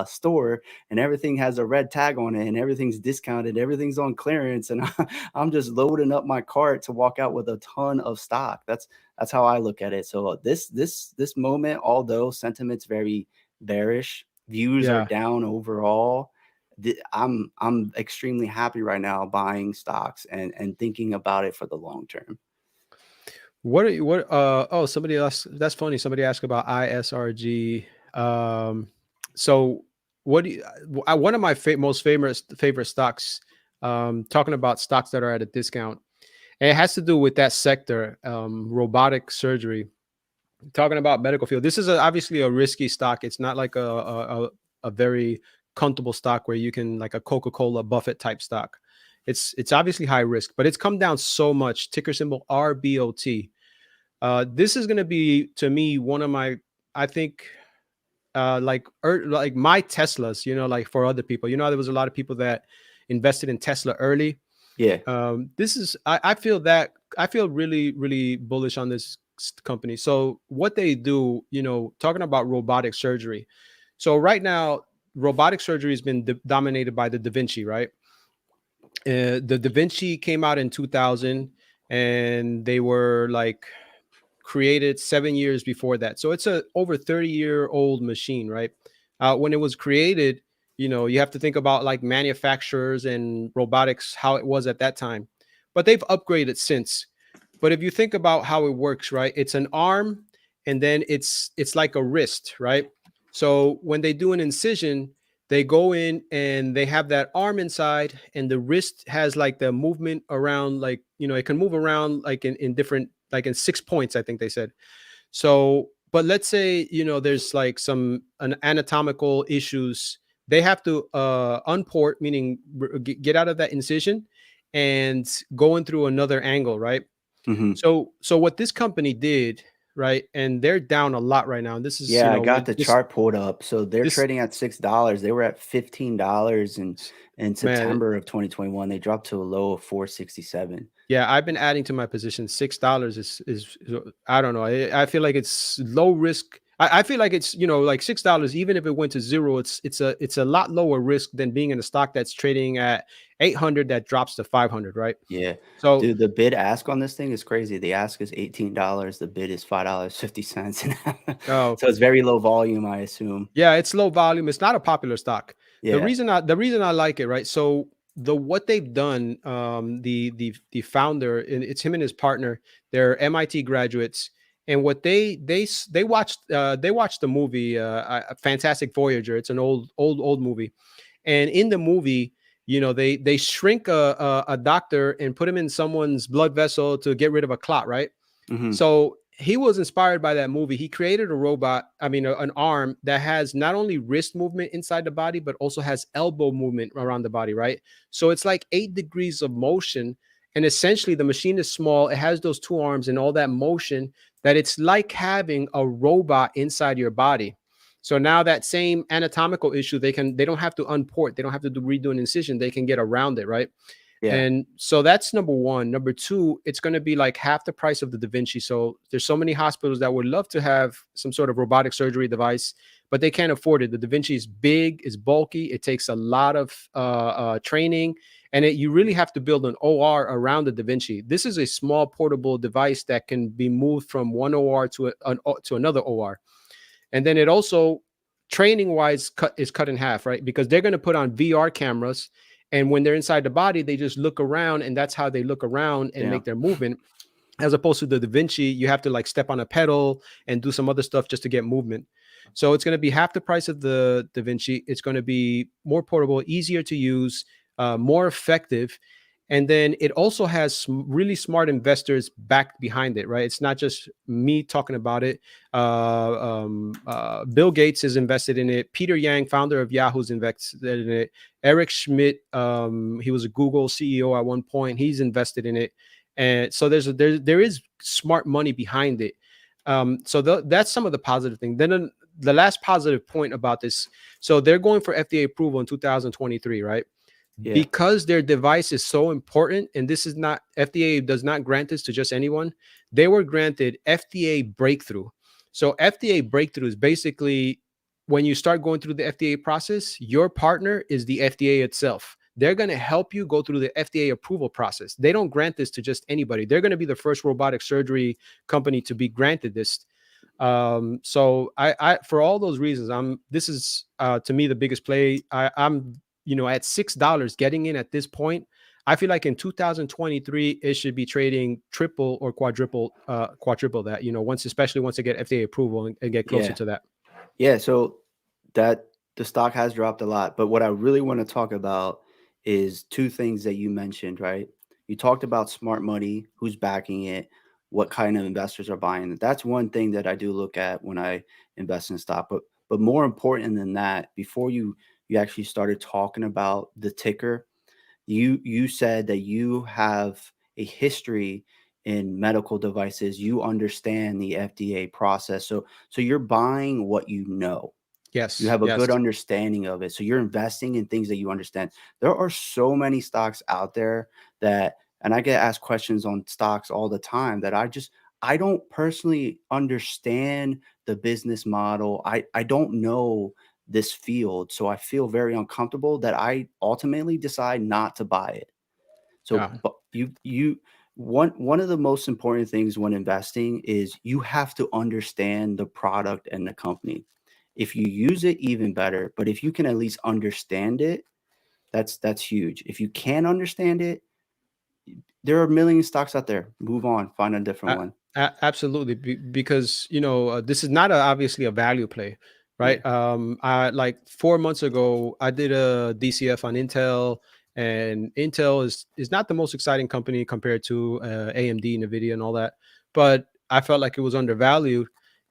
S1: store and everything has a red tag on it and everything's discounted. Everything's on clearance, and I'm just loading up my cart to walk out with a ton of stock. That's how I look at it. So this moment, although sentiment's very bearish, views are
S2: yeah.
S1: down overall. I'm extremely happy right now buying stocks and thinking about it for the long term.
S2: What are you, what oh, somebody else, that's funny. Somebody asked about ISRG. Um so what do you, one of my most favorite stocks, talking about stocks that are at a discount. And it has to do with that sector, robotic surgery. Talking about medical field. This is obviously a risky stock. It's not like a very comfortable stock where you can, like a Coca-Cola Buffett type stock. It's obviously high risk, but it's come down so much. Ticker symbol RBOT. This is going to be, to me, one of my, I think, like my Teslas. Like for other people. There was a lot of people that invested in Tesla early.
S1: Yeah.
S2: This is, I feel really, really bullish on this company. So what they do, talking about robotic surgery. So right now, robotic surgery has been dominated by the Da Vinci, right? The Da Vinci came out in 2000, and they were like created 7 years before that. So it's a over 30-year-old machine, right? When it was created, you have to think about like manufacturers and robotics, how it was at that time. But they've upgraded since. But if you think about how it works, right? It's an arm, and then it's like a wrist, right? So when they do an incision, they go in and they have that arm inside, and the wrist has like the movement around, like, it can move around like in different, like in 6 points, I think they said. So, but let's say, there's like some an anatomical issues. They have to unport, meaning get out of that incision and going through another angle, right?
S1: Hmm.
S2: So what this company did, right, and they're down a lot right now. And this is,
S1: Yeah, I got
S2: when
S1: the
S2: this
S1: chart pulled up. So they're
S2: this
S1: trading at $6. They were at $15 in
S2: man,
S1: September of 2021. They dropped to a low of 467.
S2: yeah, I've been adding to my position. $6 is I don't know. I feel like it's low risk. I feel like it's, like $6. Even if it went to zero, it's a lot lower risk than being in a stock that's trading at 800 that drops to 500, right?
S1: Yeah.
S2: So
S1: Dude, the bid ask on this thing is crazy. The ask is $18. The bid is $5.50.
S2: oh,
S1: So it's very low volume, I assume.
S2: yeah, it's low volume. It's not a popular stock. The
S1: Yeah.
S2: reason I like it, right? So what they've done, the founder, and it's him and his partner, they're MIT graduates, and what they watched the movie, Fantastic Voyager. It's an old movie, and in the movie, they shrink a doctor and put him in someone's blood vessel to get rid of a clot, right?
S1: Hmm.
S2: So he was inspired by that movie. He created a robot, I mean, an arm that has not only wrist movement inside the body, but also has elbow movement around the body, right? So it's like 8 degrees of motion. And essentially, the machine is small. It has those two arms and all that motion, that it's like having a robot inside your body. So now that same anatomical issue, they don't have to unport, they don't have to redo an incision, they can get around it, right?
S1: Yeah.
S2: And so that's number one. Number two, it's going to be like half the price of the Da Vinci. So there's so many hospitals that would love to have some sort of robotic surgery device, but they can't afford it. The Da Vinci is big, it's bulky, it takes a lot of training, and you really have to build an OR around the Da Vinci. This is a small portable device that can be moved from one OR to another OR. And then it also, training wise, is cut in half, right? Because they're going to put on VR cameras, and when they're inside the body, they just look around, and that's how they look around and
S1: Yeah.
S2: make their movement. As opposed to the Da Vinci, you have to like step on a pedal and do some other stuff just to get movement. So it's going to be half the price of the Da Vinci. It's going to be more portable, easier to use, more effective. And then it also has some really smart investors backed behind it, right? It's not just me talking about it. Bill Gates is invested in it. Peter Yang, founder of Yahoo's invested in it. Eric Schmidt, he was a Google CEO at one point. He's invested in it. And so there is smart money behind it. So that's some of the positive thing. Then the last positive point about this, so they're going for FDA approval in 2023, right?
S1: Yeah.
S2: because their device is so important, and this is not, FDA does not grant this to just anyone. They were granted FDA breakthrough. So FDA breakthrough is basically when you start going through the FDA process, your partner is the FDA itself. They're going to help you go through the FDA approval process. They don't grant this to just anybody. They're going to be the first robotic surgery company to be granted this. So I for all those reasons, this is to me the biggest play. I'm at $6 getting in at this point. I feel like in 2023 it should be trading triple or quadruple that, once, especially once they get FDA approval and get closer
S1: Yeah.
S2: to that.
S1: Yeah. So that the stock has dropped a lot. But what I really want to talk about is two things that you mentioned, right? You talked about smart money, who's backing it, what kind of investors are buying it. That's one thing that I do look at when I invest in stock. But more important than that, before you actually started talking about the ticker, you said that you have a history in medical devices. You understand the FDA process. So you're buying what you know. You
S2: Yes,
S1: have a
S2: yes.
S1: good understanding of it. So you're investing in things that you understand. There are so many stocks out there that, and I get asked questions on stocks all the time that I don't personally understand the business model. I don't know this field. So I feel very uncomfortable that I ultimately decide not to buy it. So,
S2: Yeah.
S1: but one of the most important things when investing is you have to understand the product and the company. If you use it, even better. But if you can at least understand it, that's huge. If you can't understand it, there are a million stocks out there. Move on, find a different one.
S2: Absolutely, because this is not obviously a value play,
S1: Yeah,
S2: right? I like 4 months ago I did a DCF on Intel, and Intel is not the most exciting company compared to AMD, Nvidia, and all that, but I felt like it was undervalued.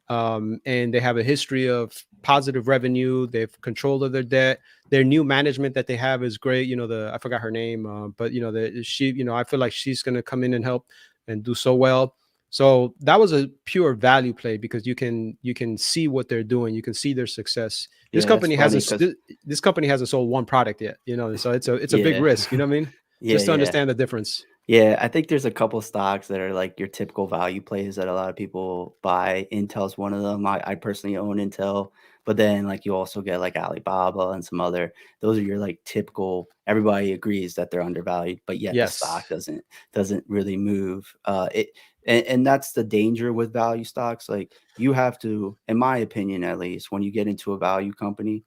S2: And they have a history of positive revenue. They've control of their debt. Their new management that they have is great. I forgot her name, but I feel like she's going to come in and help and do so well. So that was a pure value play because you can see what they're doing. You can see their success. This
S1: yeah, that's
S2: company
S1: funny
S2: hasn't
S1: because
S2: this company hasn't sold one product yet. So it's a big
S1: yeah,
S2: risk. You know what I mean?
S1: yeah,
S2: Just to
S1: yeah.
S2: understand the difference.
S1: Yeah, I think there's a couple stocks that are like your typical value plays that a lot of people buy. Intel's one of them. I personally own Intel, but then like you also get like Alibaba and some other. Those are your like typical. Everybody agrees that they're undervalued, but yet the stock
S2: Yes.
S1: doesn't really move. And that's the danger with value stocks. Like you have to, in my opinion, at least, when you get into a value company,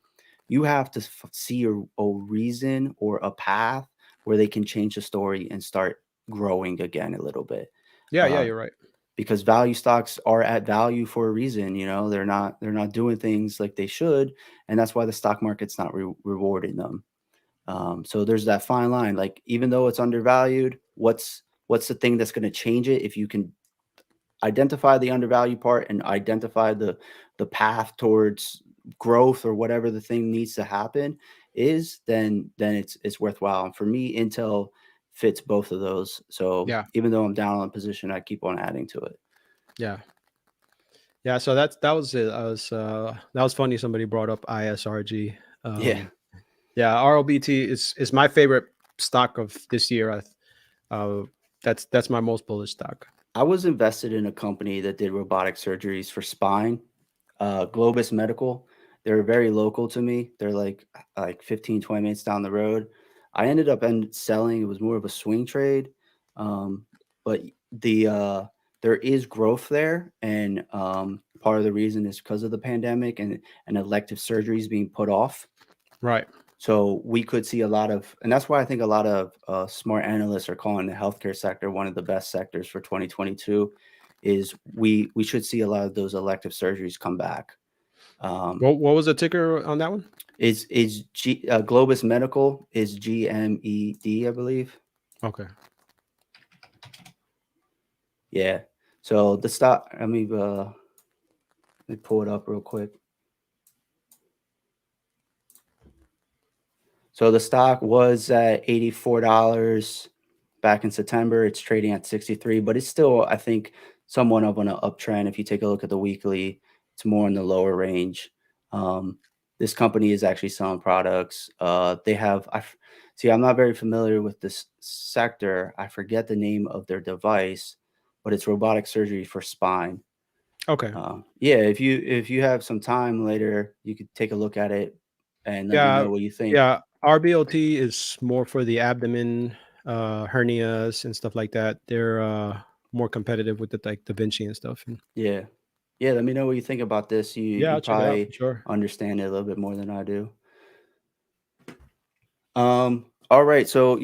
S1: you have to see a reason or a path where they can change the story and start growing again a little bit.
S2: Yeah. Yeah.
S1: Uh,
S2: You're right.
S1: because value stocks are at value for a reason, they're not doing things like they should, and that's why the stock market's not rewarding them. So there's that fine line. Like even though it's undervalued, what's the thing that's going to change it? If you can identify the undervalued part and identify the path towards growth or whatever the thing needs to happen is, then it's worthwhile. And for me, Intel fits both of those. So
S2: Yeah.
S1: even though I'm down on a position, I keep on adding to it.
S2: Yeah. Yeah, so that was it. That was funny. Somebody brought up ISRG.
S1: Yeah.
S2: Yeah, ROBT is my favorite stock of this year. Uh, that's my most bullish stock.
S1: I was invested in a company that did robotic surgeries for spine, Globus Medical. They're very local to me. They're like 15, 20 minutes down the road. I ended up selling. It was more of a swing trade. Um, but there is growth there, and part of the reason is because of the pandemic and elective surgeries being put off.
S2: Right.
S1: So we could see a lot of, and that's why I think a lot of smart analysts are calling the healthcare sector one of the best sectors for 2022. Is we should see a lot of those elective surgeries come back.
S2: What was the ticker on that one?
S1: Globus Medical is GMED, I believe.
S2: Okay.
S1: Yeah. So the stock. Let me pull it up real quick. So the stock was at $84 back in September. It's trading at 63, but it's still, I think, somewhat of an uptrend. If you take a look at the weekly, it's more in the lower range. Um, this company is actually selling products. They have see, I'm not very familiar with this sector. I forget the name of their device, but it's robotic surgery for spine.
S2: Okay.
S1: Yeah, if you have some time later, you could take a look at it and let me
S2: Yeah,
S1: know what you think.
S2: yeah. RBOT is more for the abdomen, hernias and stuff like that. They're more competitive with the like Da Vinci and stuff. And
S1: Yeah. Yeah, let me know what you think about this.
S2: yeah,
S1: You
S2: I'll check it out
S1: probably
S2: for sure.
S1: understand it a little bit more than I do. All right, so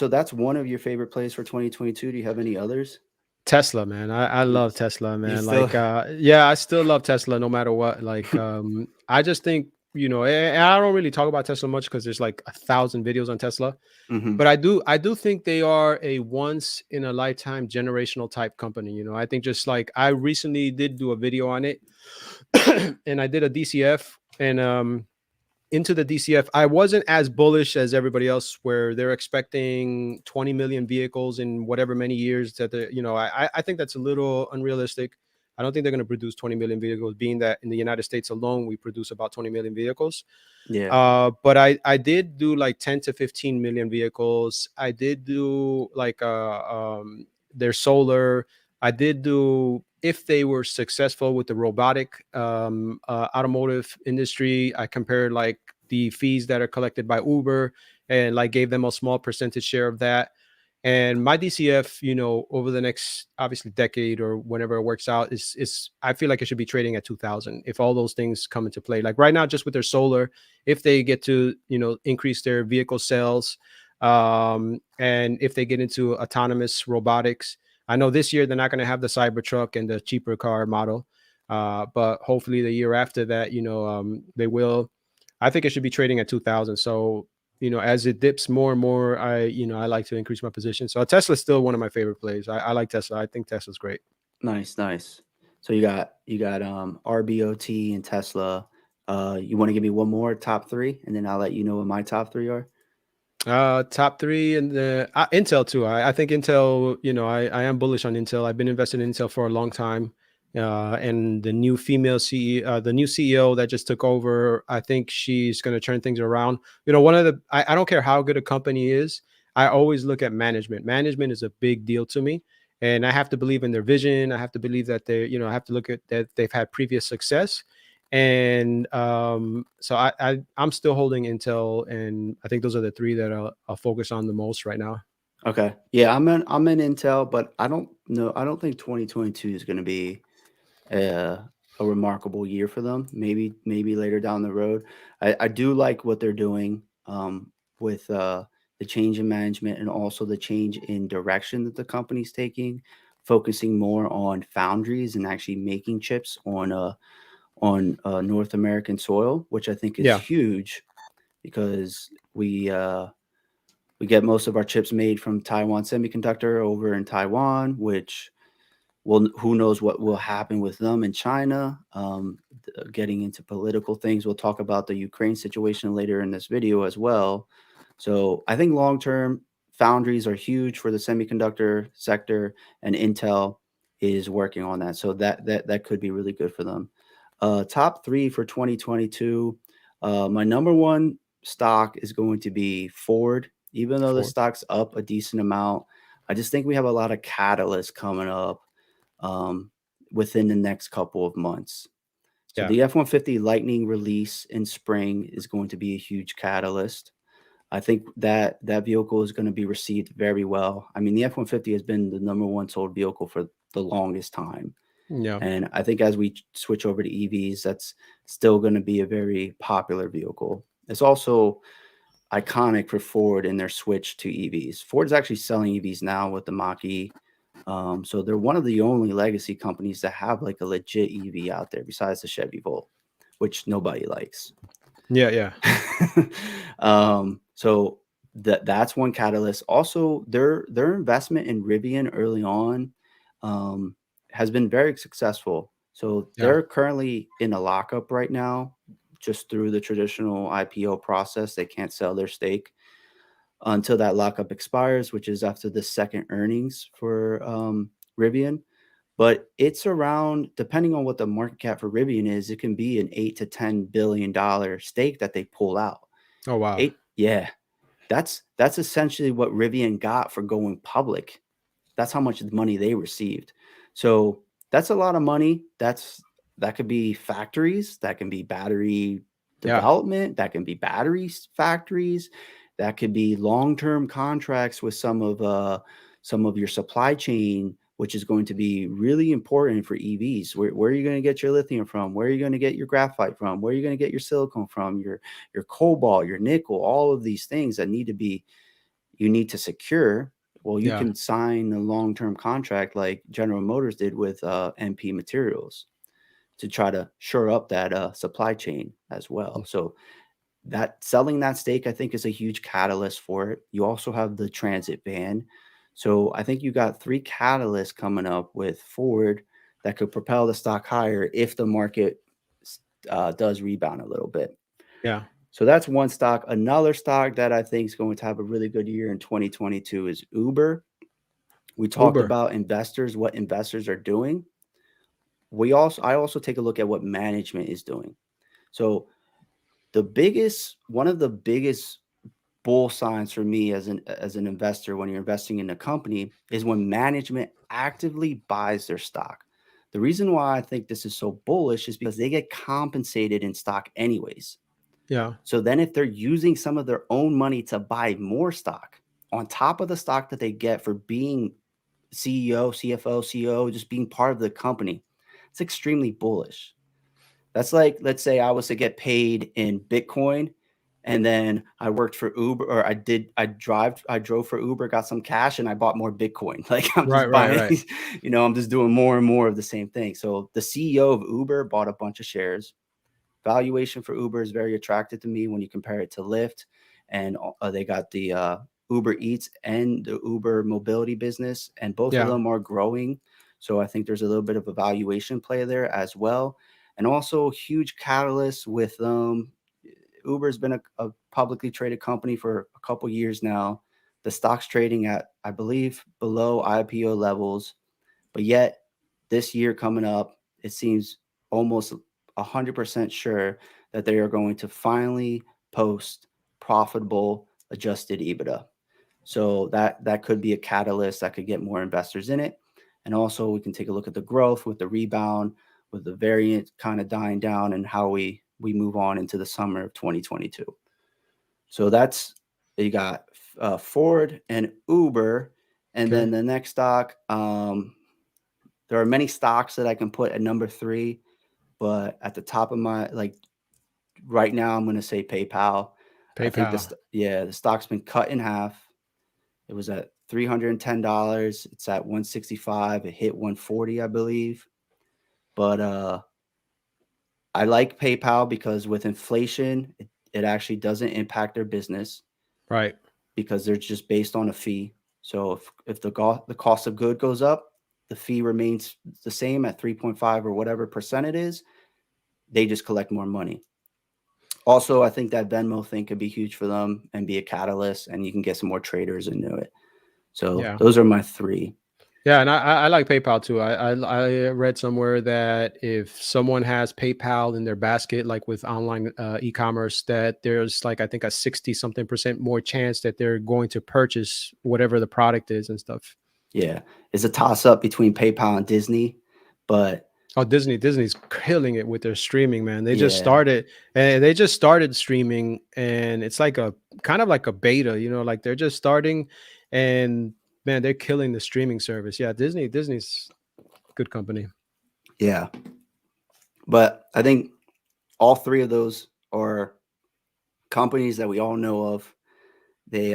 S1: that's one of your favorite plays for 2022. Do you have any others?
S2: Tesla, man. I
S1: You
S2: love Tesla,
S1: you
S2: man.
S1: still
S2: Like, yeah, I still love Tesla no matter what. Like, I just think, and I don't really talk about Tesla much because there's like 1,000 videos on Tesla.
S1: Mhm.
S2: But I do think they are a once in a lifetime generational type company. I think just like I recently did do a video on it, and I did a DCF, and into the DCF, I wasn't as bullish as everybody else, where they're expecting 20 million vehicles in whatever many years. That I think that's a little unrealistic. I don't think they're going to produce 20 million vehicles, being that in the United States alone we produce about 20 million vehicles.
S1: Yeah.
S2: But I did do like 10 to 15 million vehicles. I did do like their solar. I did do, if they were successful with the robotic automotive industry. I compared like the fees that are collected by Uber, and like gave them a small percentage share of that. And my DCF, over the next obviously decade or whenever it works out, is I feel like it should be trading at 2,000 if all those things come into play. Like right now, just with their solar, if they get to increase their vehicle sales, and if they get into autonomous robotics. I know this year they're not going to have the Cybertruck and the cheaper car model, but hopefully the year after that, they will. I think it should be trading at 2,000. So as it dips more and more, I like to increase my position. So Tesla's still one of my favorite plays. I like Tesla. I think Tesla's great.
S1: Nice, nice. So you got RBOT and Tesla. You want to give me one more top 3 and then I'll let you know what my top 3 are?
S2: Top three and the Intel too. I think Intel. I am bullish on Intel. I've been invested in Intel for a long time. And the new female CEO, the new CEO that just took over, I think she's going to turn things around. One of the I don't care how good a company is. I always look at management. Management is a big deal to me, and I have to believe in their vision. I have to believe that I have to look at that they've had previous success. And so I'm still holding Intel, and I think those are the three that I'll focus on the most right now.
S1: Okay. Yeah, I'm in Intel, but I don't know. I don't think 2022 is going to be a, a remarkable year for them. Maybe later down the road. I do like what they're doing with the change in management and also the change in direction that the company's taking, focusing more on foundries and actually making chips on North American soil, which I think is
S2: Yeah,
S1: huge because we get most of our chips made from Taiwan Semiconductor over in Taiwan, which well, who knows what will happen with them in China. Getting into political things, we'll talk about the Ukraine situation later in this video as well. So I think long term, foundries are huge for the semiconductor sector, and Intel is working on that. So that could be really good for them. Top 3 for 2022. My number one stock is going to be Ford. Even though the
S2: four.
S1: stock's up a decent amount, I just think we have a lot of catalysts coming up um, within the next couple of months. So
S2: Yeah,
S1: the F-150 Lightning release in spring is going to be a huge catalyst. I think that vehicle is going to be received very well. I mean, the F-150 has been the number one sold vehicle for the longest time.
S2: yeah,
S1: And I think as we switch over to EVs, that's still going to be a very popular vehicle. It's also iconic for Ford in their switch to EVs. Ford's actually selling EVs now with the Mach-E. So they're one of the only legacy companies that have like a legit EV out there besides the Chevy Volt, which nobody likes.
S2: yeah, yeah,
S1: So that's one catalyst. Also, their investment in Rivian early on um, has been very successful. So
S2: yeah,
S1: they're currently in a lockup right now, just through the traditional IPO process. They can't sell their stake until that lockup expires, which is after the second earnings for Rivian. but it's around, depending on what the market cap for Rivian is, it can be an $8 to $10 billion stake that they pull out.
S2: Oh wow.
S1: Yeah, that's essentially what Rivian got for going public. That's how much money they received. So that's a lot of money. That could be factories, that can be battery
S2: Yeah.
S1: development, that can be battery factories, that could be long-term contracts with some of your supply chain, which is going to be really important for EVs. Where are you going to get your lithium from? Where are you going to get your graphite from? Where are you going to get your silicon from? Your cobalt, your nickel, all of these things that you need to secure. Well, you
S2: Yeah.
S1: can sign a long-term contract like General Motors did with MP Materials to try to shore up that supply chain as well. So that selling that stake, I think, is a huge catalyst for it. You also have the transit ban. So I think you got three catalysts coming up with Ford that could propel the stock higher if the market does rebound a little bit.
S2: Yeah.
S1: So that's one stock. Another stock that I think is going to have a really good year in 2022 is Uber. We talked
S2: Uber.
S1: about investors, what investors are doing. I also take a look at what management is doing. So one of the biggest bull signs for me as an investor when you're investing in a company is when management actively buys their stock. The reason why I think this is so bullish is because they get compensated in stock anyways.
S2: Yeah.
S1: So then if they're using some of their own money to buy more stock on top of the stock that they get for being CEO, CFO, CEO, just being part of the company, it's extremely bullish. That's like, let's say I was to get paid in Bitcoin and then I worked for Uber, or I drove for Uber, got some cash and I bought more Bitcoin. Like I'm
S2: Right.
S1: just
S2: Right.
S1: buying,
S2: Right.
S1: I'm just doing more and more of the same thing. So the CEO of Uber bought a bunch of shares. Valuation for Uber is very attractive to me when you compare it to Lyft, and they got the Uber Eats and the Uber mobility business, and both of
S2: Yeah.
S1: them are growing. So I think there's a little bit of a valuation play there as well, and also huge catalyst with Uber's been a publicly traded company for a couple years now. The stock's trading at, I believe, below IPO levels, but yet this year coming up, it seems almost 100% sure that they are going to finally post profitable adjusted EBITDA. So that could be a catalyst that could get more investors in it. And also we can take a look at the growth with the rebound, with the variant kind of dying down, and how we move on into the summer of 2022. So that's, you got Ford and Uber. And
S2: Okay.
S1: then the next stock, there are many stocks that I can put at number 3, but at the top of my, like, right now, I'm gonna say PayPal. I think
S2: PayPal.
S1: the stock's been cut in half. It was at $310. It's at 165. It hit 140, I believe. But I like PayPal because with inflation, it actually doesn't impact their business
S2: Right.
S1: because they're just based on a fee. So if the cost of good goes up, the fee remains the same at 3.5 or whatever percent it is. They just collect more money. Also, I think that Venmo thing could be huge for them and be a catalyst, and you can get some more traders into it. So
S2: Yeah.
S1: those are my 3.
S2: Yeah, and I like PayPal too. I read somewhere that if someone has PayPal in their basket, like with online e-commerce, that there's like I think a 60 something percent more chance that they're going to purchase whatever the product is and stuff.
S1: Yeah, it's a toss up between PayPal and Disney, but
S2: Oh, Disney's killing it with their streaming, man.
S1: yeah,
S2: They just started streaming, and it's like a kind of like a beta, like they're just starting, and man, they're killing the streaming service. Yeah, Disney's good company.
S1: yeah. But I think all 3 of those are companies that we all know of. They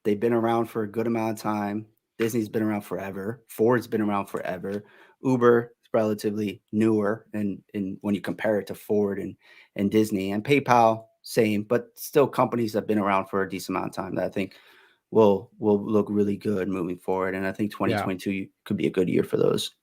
S1: they've been around for a good amount of time. Disney's been around forever. Ford's been around forever. Uber is relatively newer, and when you compare it to Ford and Disney, and PayPal, same, but still companies that have been around for a decent amount of time that I think will look really good moving forward. And I think
S2: Yeah.
S1: 2022 could be a good year for those.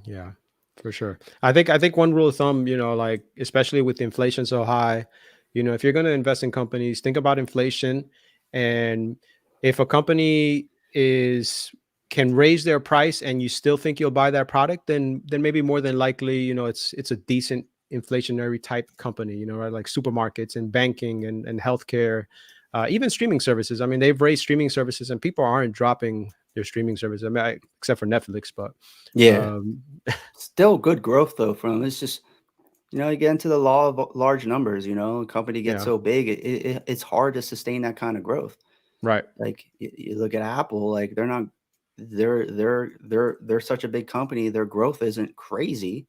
S2: Yeah, for sure. I think one rule of thumb, like especially with inflation so high, if you're going to invest in companies, think about inflation, and if a company is can raise their price and you still think you'll buy that product, then maybe more than likely, it's a decent inflationary type company, right? Like supermarkets and banking and healthcare, even streaming services. I mean, they've raised streaming services and people aren't dropping their streaming services. I mean, except for Netflix, but
S1: Yeah,
S2: um,
S1: still good growth though from it's just you get into the law of large numbers. A company gets
S2: yeah,
S1: so big, it's hard to sustain that kind of growth.
S2: right,
S1: Like you look at Apple, like they're not, they're such a big company. Their growth isn't crazy,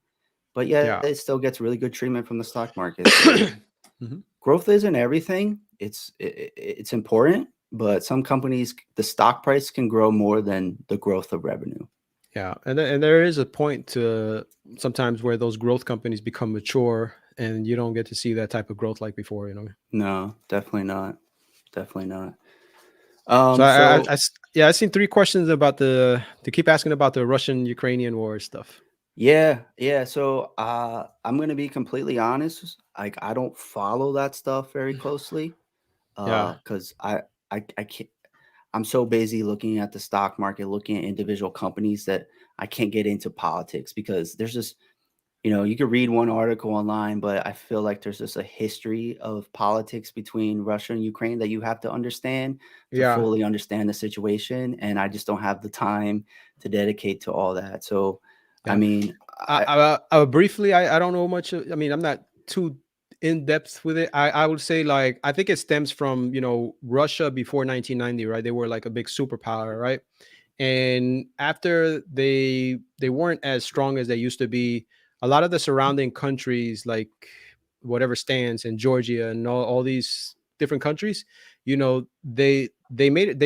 S1: but yet
S2: yeah.
S1: it still gets really good treatment from the stock market. So
S2: Mhm.
S1: growth isn't everything. It's important, but some companies, the stock price can grow more than the growth of revenue.
S2: Yeah, and there is a point to sometimes where those growth companies become mature, and you don't get to see that type of growth like before,
S1: No, definitely not. Definitely not.
S2: So
S1: So
S2: yeah, I've seen three questions about to keep asking about the Russian Ukrainian war stuff.
S1: yeah, yeah. So I'm gonna be completely honest. Like I don't follow that stuff very closely.
S2: Yeah,
S1: Because I can't. I'm so busy looking at the stock market, looking at individual companies that I can't get into politics because there's just you could read one article online, but I feel like there's just a history of politics between Russia and Ukraine that you have to understand to
S2: yeah.
S1: fully understand the situation. And I just don't have the time to dedicate to all that. So, I
S2: Yeah.
S1: mean,
S2: Briefly, I don't know much. I mean, I'm not too in depth with it. I would say like I think it stems from Russia before 1990, right? They were like a big superpower, right? And after they weren't as strong as they used to be, a lot of the surrounding countries, like whatever stands in Georgia and all these different countries, they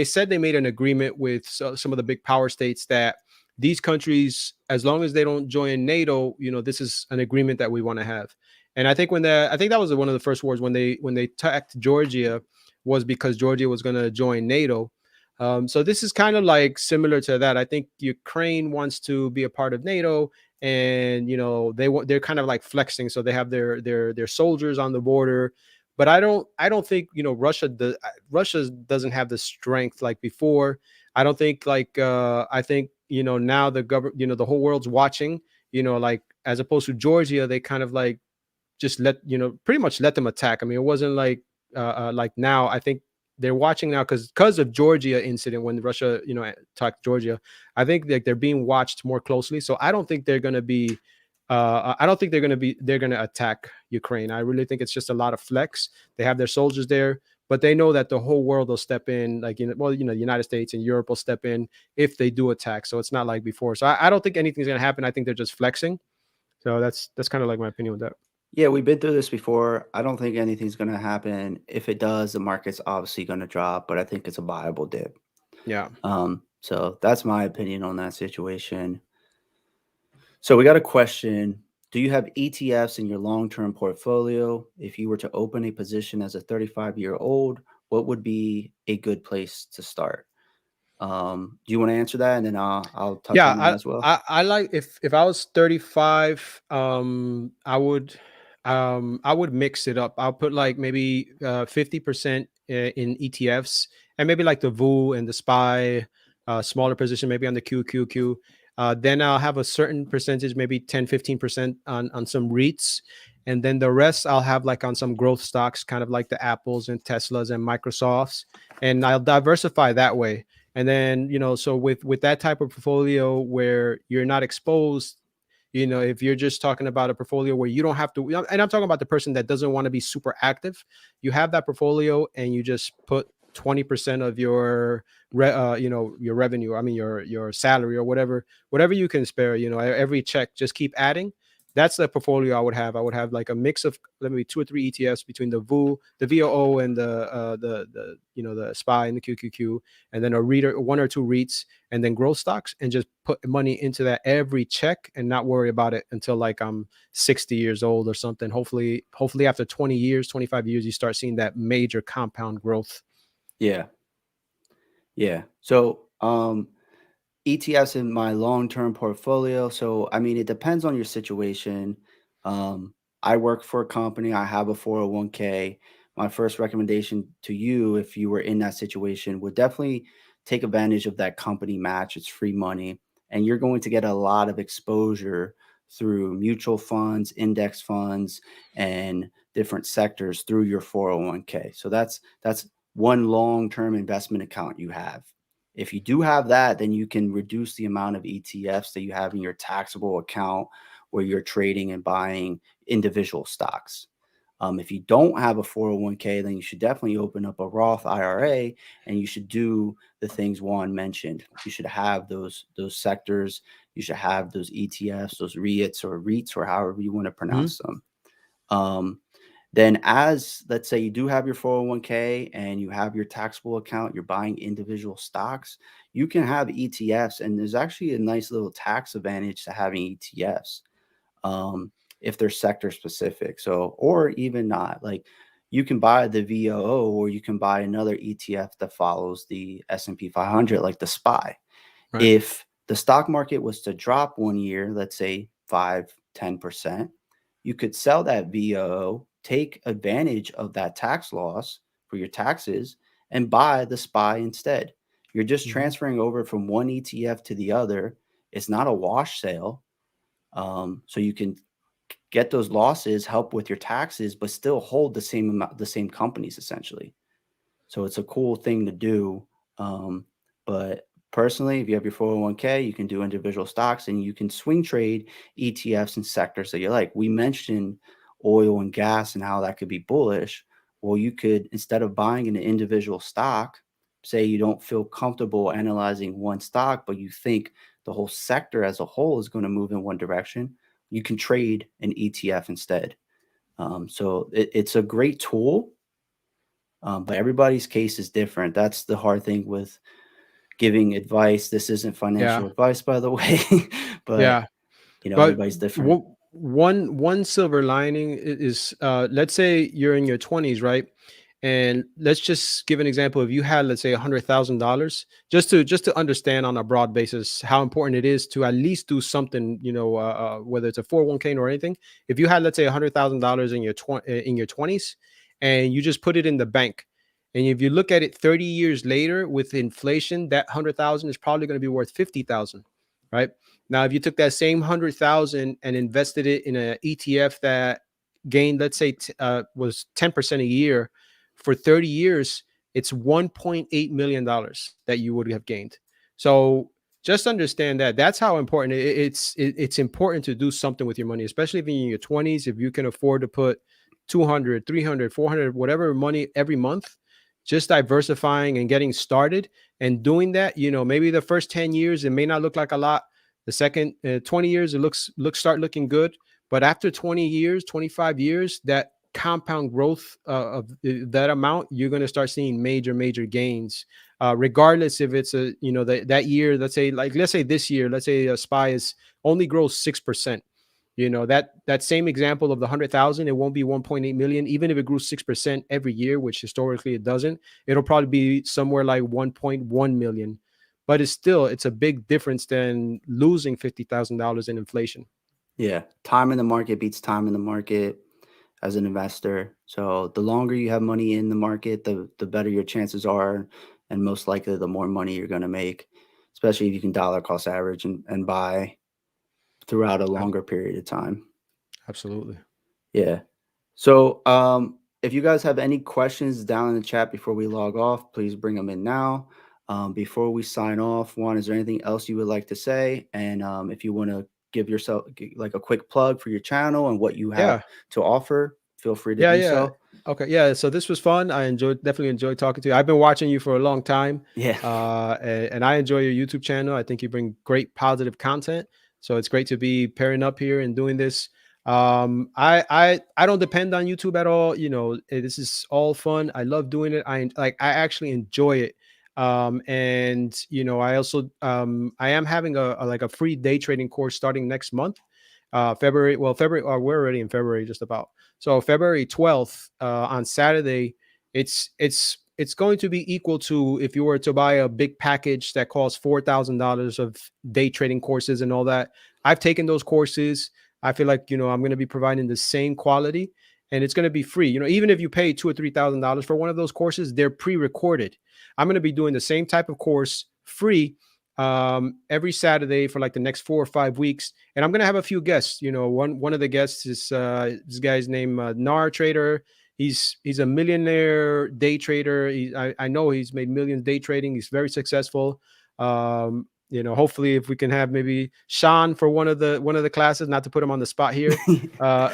S2: said they made an agreement with some of the big power states that these countries, as long as they don't join NATO, this is an agreement that we want to have. And I think that was one of the first wars when they attacked Georgia, was because Georgia was going to join NATO. So this is kind of like similar to that. I think Ukraine wants to be a part of NATO, and they're kind of like flexing. So they have their soldiers on the border, but I don't think Russia doesn't have the strength like before. I don't think like I think now the government, the whole world's watching. Like as opposed to Georgia, they kind of like just pretty much let them attack. I mean, it wasn't like now. I think they're watching now because of Georgia incident when Russia attacked Georgia. I think like they're being watched more closely. So I don't think they're going to be. I don't think they're going to attack Ukraine. I really think it's just a lot of flex. They have their soldiers there, but they know that the whole world will step in. Like the United States and Europe will step in if they do attack. So it's not like before. So I don't think anything's going to happen. I think they're just flexing. So that's kind of like my opinion with that.
S1: yeah, we've been through this before. I don't think anything's going to happen. If it does, the market's obviously going to drop, but I think it's a viable dip.
S2: Yeah.
S1: So that's my opinion on that situation. So we got a question. Do you have ETFs in your long-term portfolio? If you were to open a position as a 35-year-old, what would be a good place to start? Do you want to answer that, and then I'll touch
S2: Yeah,
S1: on that as well?
S2: I like if I was 35, I would mix it up. I'll put like maybe 50% in ETFs, and maybe like the VU and the SPY, smaller position maybe on the QQQ. Then I'll have a certain percentage, maybe 10-15% on some REITs. And then the rest I'll have like on some growth stocks, kind of like the Apples and Teslas and Microsofts. And I'll diversify that way. And then so with that type of portfolio where you're not exposed, if you're just talking about a portfolio where you don't have to, and I'm talking about the person that doesn't want to be super active, you have that portfolio and you just put 20% of your your revenue, I mean your salary or whatever you can spare, every check, just keep adding. That's the portfolio I would have. I would have like a mix of maybe 2 or 3 ETFs between the VU, the VOO, and the the SPY and the QQQ, and then a reader, 1 or 2 REITs, and then growth stocks, and just put money into that every check and not worry about it until like I'm 60 years old or something. Hopefully after 20 years, 25 years, you start seeing that major compound growth.
S1: Yeah, yeah. So ETFs in my long-term portfolio. So I mean, it depends on your situation. I work for a company. I have a 401k. My first recommendation to you, if you were in that situation, would definitely take advantage of that company match. It's free money, and you're going to get a lot of exposure through mutual funds, index funds, and different sectors through your 401k. So that's one long-term investment account you have. If you do have that, then you can reduce the amount of ETFs that you have in your taxable account where you're trading and buying individual stocks. If you don't have a 401k, then you should definitely open up a Roth IRA, and you should do the things Juan mentioned. You should have those sectors. You should have those ETFs, those REITs, or however you want to
S2: Mhm.
S1: pronounce them. Um, then, as let's say you do have your 401k and you have your taxable account, you're buying individual stocks, you can have ETFs, and there's actually a nice little tax advantage to having ETFs, um, if they're sector specific. So, or even not, like you can buy the VOO, or you can buy another ETF that follows the S&P 500, like the SPY.
S2: Right.
S1: If the stock market was to drop one year, let's say 5-10%, you could sell that VOO, take advantage of that tax loss for your taxes, and buy the SPY instead. You're just
S2: Mhm.
S1: transferring over from one ETF to the other. It's not a wash sale. So you can get those losses, help with your taxes, but still hold the same amount, the same companies essentially. So it's a cool thing to do. Um, but personally, if you have your 401k, you can do individual stocks, and you can swing trade ETFs and sectors that you like. We mentioned oil and gas and how that could be bullish. Well, you could, instead of buying an individual stock, say you don't feel comfortable analyzing one stock, but you think the whole sector as a whole is going to move in one direction, you can trade an ETF instead. So it's a great tool, but everybody's case is different. That's the hard thing with giving advice. This isn't
S2: Yeah.
S1: financial advice, by the way, but
S2: Yeah. But
S1: everybody's different.
S2: one silver lining is, let's say you're in your 20s, right? And let's just give an example. If you had, let's say, $100,000, just to understand on a broad basis how important it is to at least do something, whether it's a 401k or anything. If you had, let's say, $100,000 in your 20s, and you just put it in the bank, and if you look at it 30 years later with inflation, that 100,000 is probably going to be worth 50,000, right? Now, if you took that same 100,000 and invested it in an ETF that gained, let's say, was 10% a year for 30 years, it's $1.8 million that you would have gained. So just understand that that's how important it's important to do something with your money, especially if you're in your 20s. If you can afford to put 200, 300, 400, whatever money every month, just diversifying and getting started and doing that, maybe the first 10 years, it may not look like a lot. The second 20 years, it start looking good. But after 20 years, 25 years, that compound growth of that amount, you're going to start seeing major, major gains, regardless if it's that year. Let's say this year, let's say a SPY is only grows 6%. That same example of the 100,000, it won't be 1.8 million, even if it grew 6% every year, which historically it doesn't. It'll probably be somewhere like 1.1 million, but it's a big difference than losing $50,000 in inflation.
S1: Yeah, time in the market beats time in the market as an investor. So the longer you have money in the market, the better your chances are, and most likely the more money you're going to make, especially if you can dollar cost average and buy throughout a
S2: Ab-
S1: longer period of time.
S2: Absolutely.
S1: Yeah. So, if you guys have any questions down in the chat before we log off, please bring them in now. Before we sign off, Juan, is there anything else you would like to say? And if you want to give yourself like a quick plug for your channel and what you have
S2: Yeah.
S1: to offer, feel free to
S2: Yeah.
S1: do
S2: Yeah.
S1: so.
S2: Okay. Yeah. So this was fun. Definitely enjoyed talking to you. I've been watching you for a long time,
S1: Yeah.
S2: and I enjoy your YouTube channel. I think you bring great positive content. So it's great to be pairing up here and doing this. I don't depend on YouTube at all. This is all fun. I love doing it. I actually enjoy it. And I also I am having a free day trading course starting next month, February. Well, February. We're already in February, just about. So February 12th, on Saturday, it's going to be equal to if you were to buy a big package that costs $4,000 of day trading courses and all that. I've taken those courses. I feel like I'm going to be providing the same quality, and it's going to be free. Even if you pay $2,000 or $3,000 for one of those courses, they're pre-recorded. I'm going to be doing the same type of course free every Saturday for like the next 4 or 5 weeks, and I'm going to have a few guests. One of the guests is this guy's name, Nar Trader. He's a millionaire day trader. I know he's made millions day trading. He's very successful. Hopefully, if we can have maybe Sean for one of the classes, not to put him on the spot here, uh,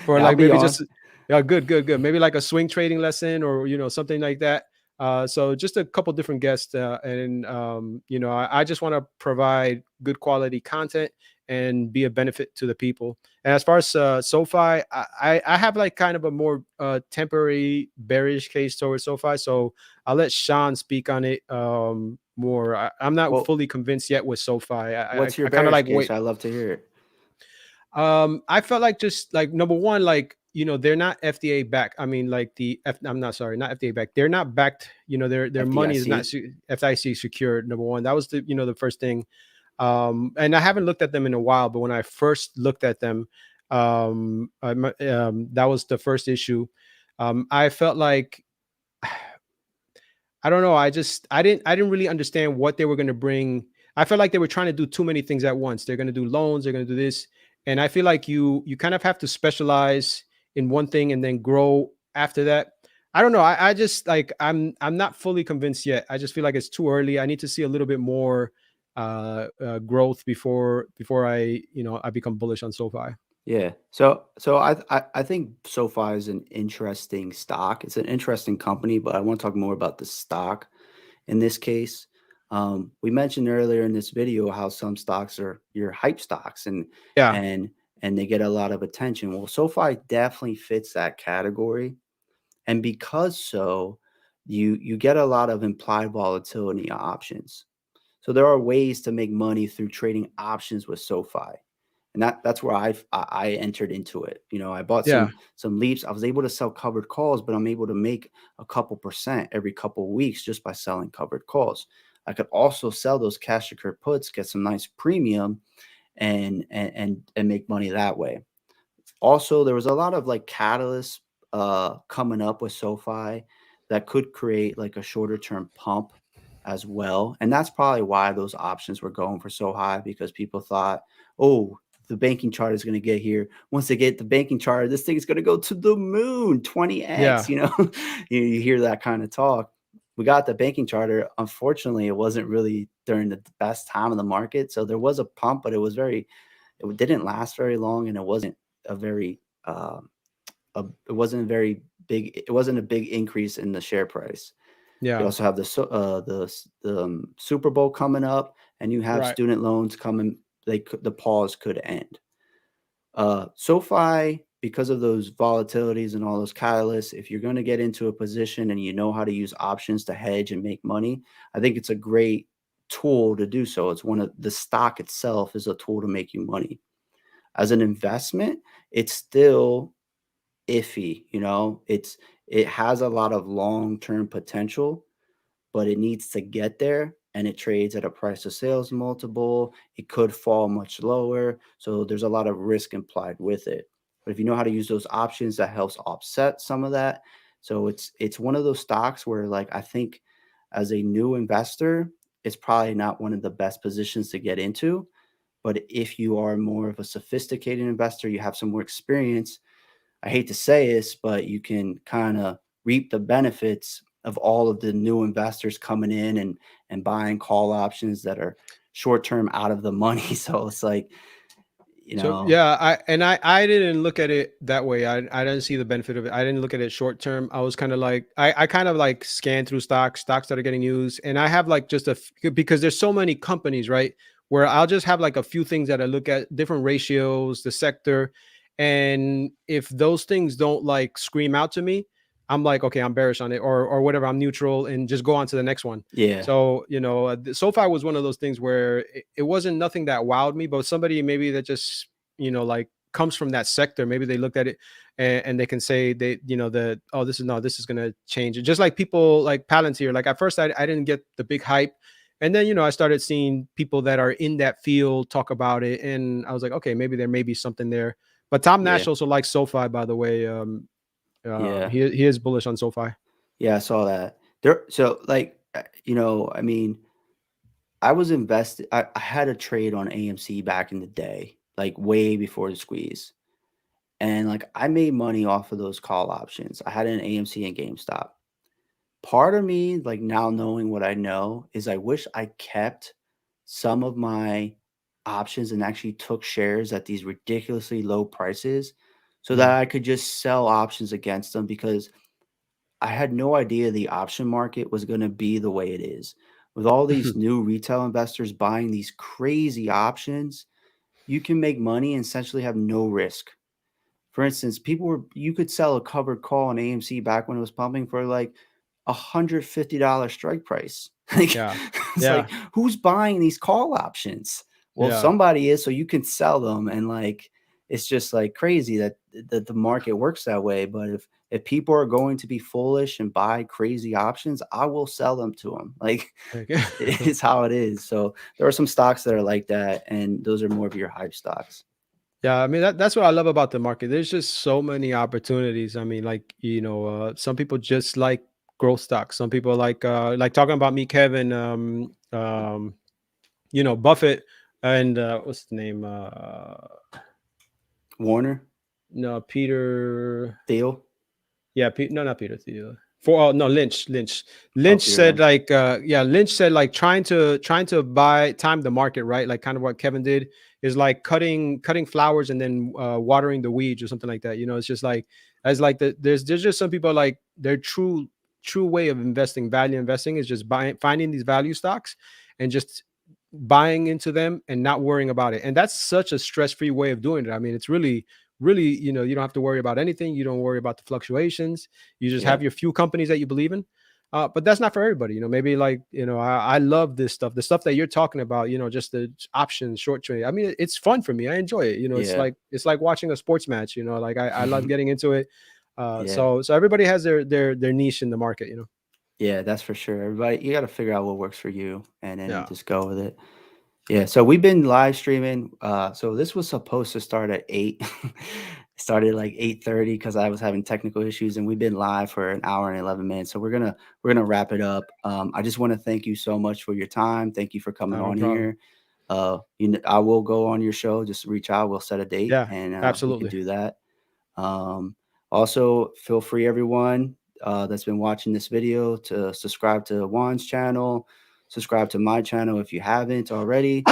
S2: for
S1: Yeah, I'll
S2: like
S1: be
S2: maybe
S1: on.
S2: just, yeah, good, maybe like a swing trading lesson, or something like that. So just a couple different guests, and I just want to provide good quality content and be a benefit to the people. And as far as SoFi, I have like kind of a more temporary bearish case towards SoFi. So I'll let Sean speak on it more. I'm not
S1: Well,
S2: fully convinced yet with SoFi.
S1: what's your
S2: I kind of
S1: bearish
S2: like
S1: case?
S2: wait.
S1: I love to hear it.
S2: I felt like, just like, number one, like, they're not FDA backed. I mean, like I'm not, sorry, not FDA backed. They're not backed. Their money is not
S1: FDIC.
S2: FDIC secured. Number one, that was the first thing. And I haven't looked at them in a while, but when I first looked at them, that was the first issue. I felt like, I don't know. I didn't really understand what they were going to bring. I felt like they were trying to do too many things at once. They're going to do loans. They're going to do this, and I feel like you kind of have to specialize in one thing and then grow after that. I don't know. I just, like, I'm not fully convinced yet. I just feel like it's too early. I need to see a little bit more growth before I become bullish on SoFi.
S1: Yeah. So I think SoFi is an interesting stock. It's an interesting company, but I want to talk more about the stock in this case. We mentioned earlier in this video how some stocks are your hype stocks,
S2: Yeah.
S1: and and they get a lot of attention. Well, SoFi definitely fits that category, and because so, you get a lot of implied volatility options. So there are ways to make money through trading options with SoFi, and that's where I entered into it. I bought
S2: Yeah.
S1: some leaps. I was able to sell covered calls, but I'm able to make a couple percent every couple of weeks just by selling covered calls. I could also sell those cash secured puts, get some nice premium, and make money that way. Also, there was a lot of like catalysts coming up with SoFi that could create like a shorter term pump as well. And that's probably why those options were going for so high, because people thought, oh, the banking chart is going to get here. Once they get the banking chart, this thing is going to go to the moon, 20x.
S2: Yeah.
S1: You hear that kind of talk. We got the banking charter. Unfortunately, it wasn't really during the best time of the market. So there was a pump, but it didn't last very long, and it wasn't a very it wasn't a very big, it wasn't a big increase in the share price. You
S2: Yeah.
S1: also have the Super Bowl coming up, and you have
S2: Right.
S1: student loans coming. The pause could end. SoFi, because of those volatilities and all those catalysts, if you're going to get into a position and you know how to use options to hedge and make money, I think it's a great tool to do so. It's one of the stock itself is a tool to make you money. As an investment, it's still iffy. It has a lot of long-term potential, but it needs to get there, and it trades at a price to sales multiple. It could fall much lower, so there's a lot of risk implied with it. But if you know how to use those options, that helps offset some of that. So it's one of those stocks where, like, I think as a new investor, it's probably not one of the best positions to get into. But if you are more of a sophisticated investor, you have some more experience, I hate to say this, but you can kind of reap the benefits of all of the new investors coming in and buying call options that are short term out of the money. So it's like, you
S2: So
S1: know,
S2: yeah, I didn't look at it that way. I didn't see the benefit of it. I didn't look at it short term. I was kind of like, I kind of like scanned through stocks that are getting used, and I have like just because there's so many companies, right? Where I'll just have like a few things that I look at, different ratios, the sector, and if those things don't like scream out to me, I'm like, okay, I'm bearish on it, or whatever. I'm neutral and just go on to the next one.
S1: yeah,
S2: So, SoFi was one of those things where it wasn't nothing that wowed me, but somebody maybe that just, like comes from that sector, maybe they looked at it, and they can say they, that, oh, this is going to change it. Just like people like Palantir, like at first I didn't get the big hype. And then, I started seeing people that are in that field talk about it. And I was like, okay, maybe there may be something there. But Tom
S1: Yeah.
S2: Nash also likes SoFi, by the way.
S1: Yeah.
S2: He is bullish on SoFi.
S1: Yeah, I saw that. There so, like, I mean, I was invested I had a trade on AMC back in the day, like, way before the squeeze, and, like, I made money off of those call options. I had an AMC and GameStop. Part of me, like, now knowing what I know, is I wish I kept some of my options and actually took shares at these ridiculously low prices so that
S2: Mm.
S1: I could just sell options against them because I had no idea the option market was gonna be the way it is. With all these new retail investors buying these crazy options, you can make money and essentially have no risk. For instance, you could sell a covered call on AMC back when it was pumping for like $150 strike price. Like,
S2: Yeah,
S1: it's
S2: yeah,
S1: like, who's buying these call options? Well,
S2: yeah.
S1: somebody is, so you can sell them, and like, it's just like crazy that the market works that way. But if people are going to be foolish and buy crazy options, I will sell them to them. Like,
S2: Okay.
S1: it's how it is. So there are some stocks that are like that, and those are more of your hype stocks.
S2: Yeah, I mean that's what I love about the market. There's just so many opportunities. I mean, like some people just like growth stocks. Some people like talking about me, Kevin. Buffett and what's the name?
S1: Warner,
S2: No, Peter.
S1: Thiel.
S2: Yeah, no, not Peter Thiel. No, Lynch.
S1: Oh,
S2: Lynch
S1: Peter
S2: said
S1: Lynch.
S2: like yeah, Lynch said like trying to buy time the market, right? Like kind of what Kevin did is like cutting flowers and then watering the weeds or something like that. It's just like as like there's just some people like their true way of investing, value investing is just finding these value stocks and just buying into them and not worrying about it. And that's such a stress-free way of doing it. I mean, it's really, you don't have to worry about anything. You don't worry about the fluctuations. You just
S1: Yeah.
S2: have your few companies that you believe in. But that's not for everybody. Maybe like, I love this stuff, the stuff that you're talking about, just the options, short trade. I mean, it's fun for me. I enjoy it.
S1: Yeah.
S2: It's like watching a sports match, like I love getting into it.
S1: Yeah.
S2: So everybody has their niche in the market.
S1: Yeah, that's for sure. Everybody, you got to figure out what works for you and then
S2: Yeah.
S1: just go with it. Yeah, so we've been live streaming. So this was supposed to start at 8. Started like 8:30 because I was having technical issues, and we've been live for an hour and 11 minutes. So we're gonna wrap it up. I just want to thank you so much for your time. Thank you for coming
S2: No
S1: on
S2: problem.
S1: here. I will go on your show. Just reach out. We'll set a date,
S2: Yeah,
S1: and we can
S2: absolutely.
S1: do that. Um, Also, feel free, everyone that's been watching this video, to subscribe to Juan's channel, subscribe to my channel if you haven't already.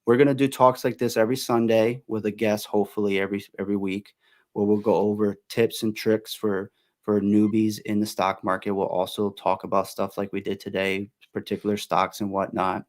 S1: We're gonna do talks like this every Sunday with a guest, hopefully every week, where we'll go over tips and tricks for newbies in the stock market. We'll also talk about stuff like we did today, particular stocks and whatnot.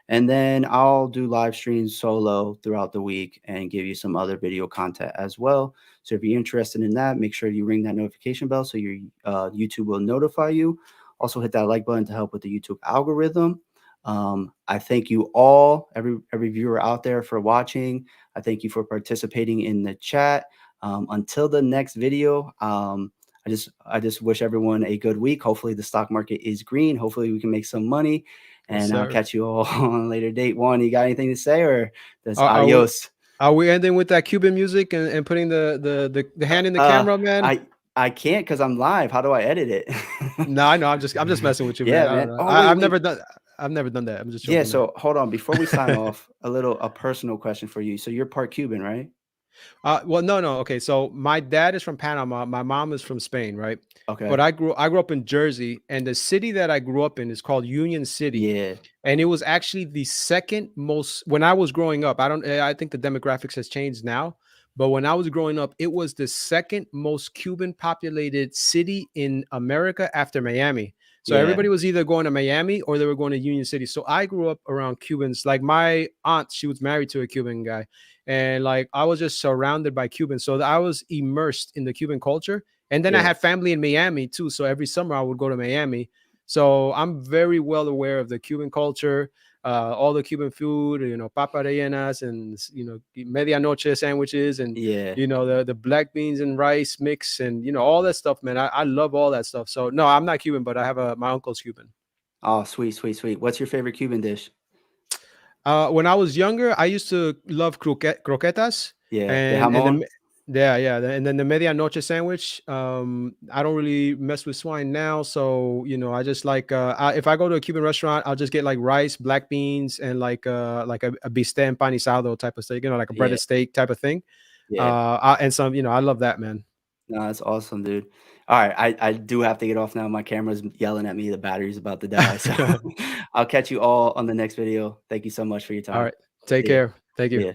S1: And then I'll do live streams solo throughout the week and give you some other video content as well. So if you're interested in that, make sure you ring that notification bell so your YouTube will notify you. Also hit that like button to help with the YouTube algorithm. I thank you all, every viewer out there, for watching. I thank you for participating in the chat. Until the next video, I just wish everyone a good week. Hopefully the stock market is green. Hopefully we can make some money,
S2: Yes,
S1: and I'll
S2: sir.
S1: catch you all on a later date. Juan, you got anything to say, or that's
S2: Are we
S1: adios?
S2: are we ending with that Cuban music and putting the hand in the
S1: Uh,
S2: camera, man?
S1: I can't because I'm live. How do I edit it?
S2: No, I know. I'm just messing with you, man.
S1: Yeah,
S2: I don't
S1: man.
S2: know.
S1: Oh, wait, wait.
S2: I've never done that. I'm just
S1: Yeah.
S2: joking, man.
S1: So hold on. Before we sign off, a personal question for you. So you're part Cuban, right?
S2: Well, no. Okay, so my dad is from Panama. My mom is from Spain, right? But
S1: Okay.
S2: I grew up in Jersey, and the city that I grew up in is called Union City,
S1: Yeah.
S2: and it was actually the second most when I was growing up. I think the demographics has changed now, but when I was growing up, it was the second most Cuban populated city in America after Miami. So
S1: Yeah.
S2: everybody was either going to Miami or they were going to Union City. So I grew up around Cubans. Like my aunt, she was married to a Cuban guy, and like I was just surrounded by Cubans. So I was immersed in the Cuban culture. And then I
S1: Yeah.
S2: had family in Miami too. So every summer I would go to Miami. So I'm very well aware of the Cuban culture, all the Cuban food, papa rellenas and medianoche sandwiches and
S1: Yeah.
S2: the black beans and rice mix and all that stuff, man. I love all that stuff. So no, I'm not Cuban, but I have my uncle's Cuban.
S1: Oh, sweet, sweet, sweet. What's your favorite Cuban dish?
S2: When I was younger, I used to love croquetas.
S1: Yeah, the
S2: And
S1: jamon.
S2: yeah, and then the medianoche sandwich. I don't really mess with swine now, so I just like if I go to a Cuban restaurant, I'll just get like rice, black beans, and like a bistec empanizado type of steak, like a
S1: Yeah,
S2: breaded steak type of thing.
S1: yeah.
S2: And some, I love that, man.
S1: No, that's awesome, dude. Alright, I do have to get off now. My camera's yelling at me, the battery's about to die, so I'll catch you all on the next video. Thank you so much for your
S2: All
S1: time.
S2: right, take
S1: See ya.
S2: care. Thank
S1: See
S2: you.
S1: ya.